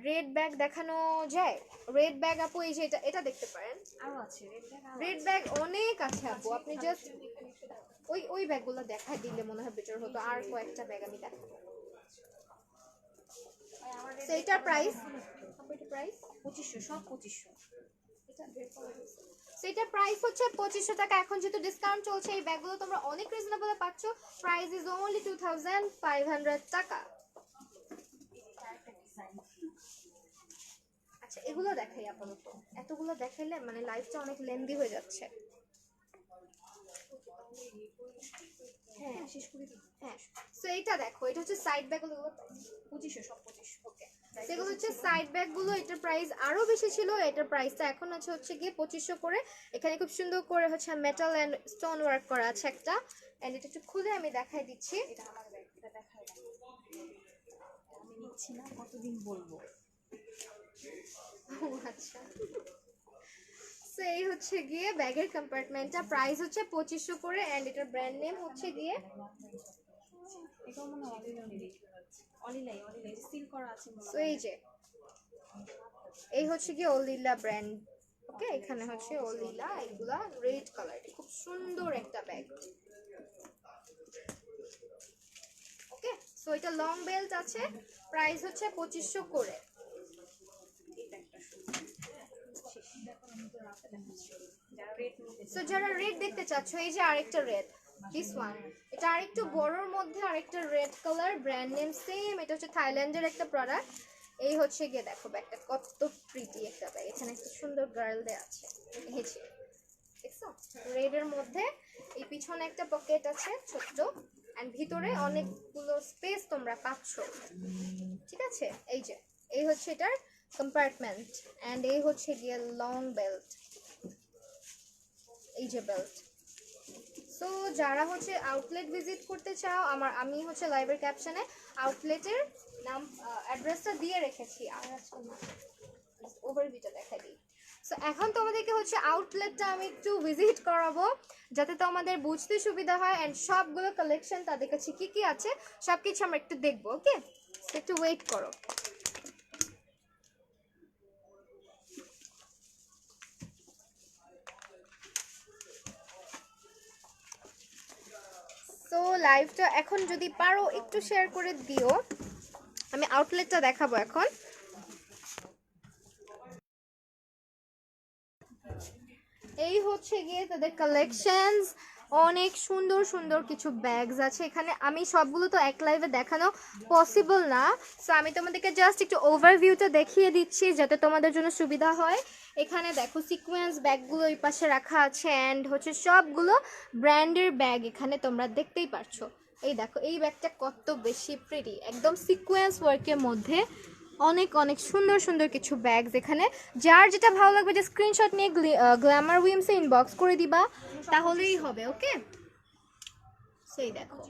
রেড ব্যাগ দেখানো যায়। রেড ব্যাগ আপু এই যে এটা দেখতে পারেন, আরো আছে রেড ব্যাগ অনেক আছে আপু, আপনি জাস্ট ওই ব্যাগগুলো দেখাই দিলে মনে হয় বেটার হতো। আর কয়েকটা ব্যাগ আমি দেখাবো। সেইটার প্রাইস 2500, সব 2500। সেটা প্রাইস হচ্ছে 2500 টাকা। এখন যেহেতু ডিসকাউন্ট চলছে এই ব্যাগগুলো তোমরা অনেক রিজনেবলে পাচ্ছ। প্রাইস ইজ অনলি 2500 টাকা। আচ্ছা এগুলো দেখাই আপাতত, এতগুলো দেখাইলে মানে লাইফটা অনেক লেন্দি হয়ে যাচ্ছে। হ্যাঁ শেষ করে দিই। হ্যাঁ সো এইটা দেখো, এটা হচ্ছে সাইড ব্যাগগুলো 2500, সব 2500। ওকে, সেগুলো হচ্ছে সাইড ব্যাগগুলো। এটার প্রাইস আরো বেশি ছিল, এটার প্রাইসটা এখন হচ্ছে গিয়ে 2500 করে। এখানে খুব সুন্দর করে হচ্ছে মেটাল এন্ড স্টোন ওয়ার্ক করা আছে একটা। এন্ড এটা একটু খুলে আমি দেখাই দিচ্ছি। এটা আমার ব্যাগ, এটা দেখাই দাও। আমি নিচ্ছি না, কতদিন বলবো। ও আচ্ছা, সো এই হচ্ছে গিয়ে ব্যাগের কম্পার্টমেন্টটা। প্রাইস হচ্ছে 2500 করে এন্ড এটার ব্র্যান্ড নেম হচ্ছে গিয়ে এটা মনে হয় অলিলাই সিল করা আছে মনে সো এই হচ্ছে গিয়ে ওলিলা ব্র্যান্ড। ওকে, এখানে হচ্ছে ওলিলা, এগুলা রেড কালার, খুব সুন্দর একটা ব্যাগ। ওকে, সো এটা লং বেল্ট আছে, প্রাইস হচ্ছে 2500 করে। সো যারা রেড দেখতে চাচ্ছ, এই যে আরেকটা রেড, দিস ওয়ান, এটা আরেকটু বড়র মধ্যে আরেকটা red colour, brand name same. এটা হচ্ছে থাইল্যান্ডের একটা প্রোডাক্ট। এই হচ্ছে গিয়ে দেখো ব্যাগটা কত প্রিটি একটা ব্যাগ। এখানে একটা সুন্দর গার্ল দেয়া আছে, এই যে দেখছো রেড এর মধ্যে। এই পিছনে একটা পকেট আছে ছোট্ট, এন্ড ভিতরে অনেকগুলো স্পেস তোমরা পাচ্ছ। ঠিক আছে, এই হচ্ছে এটার কম্পার্টমেন্ট এন্ড এই হচ্ছে গিয়ে লং বেল্ট, এই যে বেল্ট। সো যারা হচ্ছে আউটলেট ভিজিট করতে চাও, আমি হচ্ছে লাইভের ক্যাপশনে আউটলেটের নাম অ্যাড্রেসটা দিয়ে রেখেছি। আর আজকে ওভারভিউটা দেখাই দিই। সো এখন তোমাদেরকে হচ্ছে আউটলেটটা আমি একটু ভিজিট করাবো যাতে তোমাদের বুঝতে সুবিধা হয় এন্ড সবগুলো কালেকশন তাদের কাছে কি কি আছে সবকিছু আমরা একটু দেখবো। ওকে, একটু ওয়েট করো। সো লাইভটা এখন যদি পারো একটু শেয়ার করে দিও। আমি আউটলেটটা দেখাবো এখন। এই হচ্ছে গিয়ে তাদের কালেকশনস, অনেক সুন্দর সুন্দর কিছু ব্যাগস আছে এখানে। আমি সবগুলো তো এক লাইভে দেখানো পসিবল না, সো আমি তোমাদেরকে জাস্ট একটু ওভারভিউটা দেখিয়ে দিচ্ছি যাতে তোমাদের জন্য সুবিধা হয়। এখানে দেখো সিকোয়েন্স ব্যাগগুলো এই পাশে রাখা আছে অ্যান্ড হচ্ছে সবগুলো ব্র্যান্ডের ব্যাগ এখানে তোমরা দেখতেই পারছো। এই দেখো এই ব্যাগটা কত বেশি প্রিটি, একদম সিকোয়েন্স ওয়ার্কের মধ্যে অনেক অনেক সুন্দর সুন্দর কিছু ব্যাগস এখানে। যার যেটা ভালো লাগবে যে স্ক্রিনশট নিয়ে গ্ল্যামার উইমসে ইনবক্স করে দিবা, তাহলেই হবে। ওকে, সেই দেখো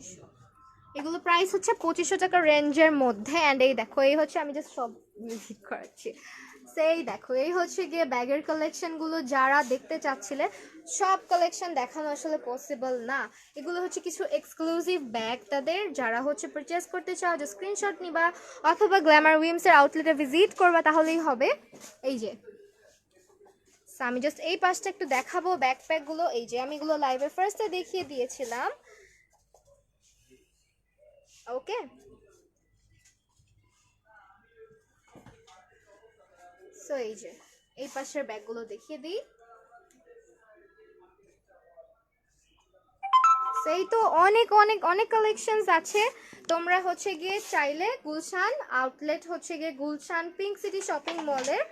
এগুলো প্রাইস হচ্ছে 2500 টাকা রেঞ্জের মধ্যে। অ্যান্ড এই দেখো এই হচ্ছে, আমি জাস্ট সব ভিজিট করাচ্ছি। সেই দেখো এই হচ্ছে গিয়ে ব্যাগের কালেকশনগুলো। যারা দেখতে চাচ্ছিলে, সব কালেকশন দেখানো আসলে পসিবল না। এগুলো হচ্ছে কিছু এক্সক্লুসিভ ব্যাগ তাদের। যারা হচ্ছে পারচেস করতে চাও যে স্ক্রিনশট নিবা অথবা গ্ল্যামার উইমসের আউটলেটে ভিজিট করবা তাহলেই হবে। এই যে আমি জাস্ট এই পাশটা একটু দেখাবো ব্যাকপ্যাকগুলো। এই যে আমি এগুলো লাইভে ফার্স্টে দেখিয়ে দিয়েছিলাম। ওকে, সো এই যে এই পাশের ব্যাগগুলো দেখিয়ে দিই। সেই তো অনেক অনেক অনেক কালেকশনস আছে। তোমরা হচ্ছে গিয়ে চাইলে গুলশান আউটলেট হচ্ছে গিয়ে গুলশান পিঙ্ক সিটি শপিং মলের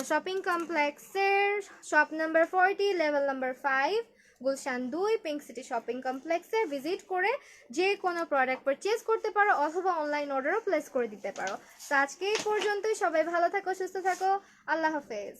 শপিং কমপ্লেক্সের shop number 40 level number 5 Gulshan 2 pink city shopping কমপ্লেক্সে ভিজিট করে যে কোনো প্রোডাক্ট পারচেজ করতে পারো অথবা অনলাইন অর্ডারও প্লেস করে দিতে পারো। তো আজকে এই পর্যন্তই। সবাই ভালো থাকো, সুস্থ থাকো, আল্লাহ হাফেজ।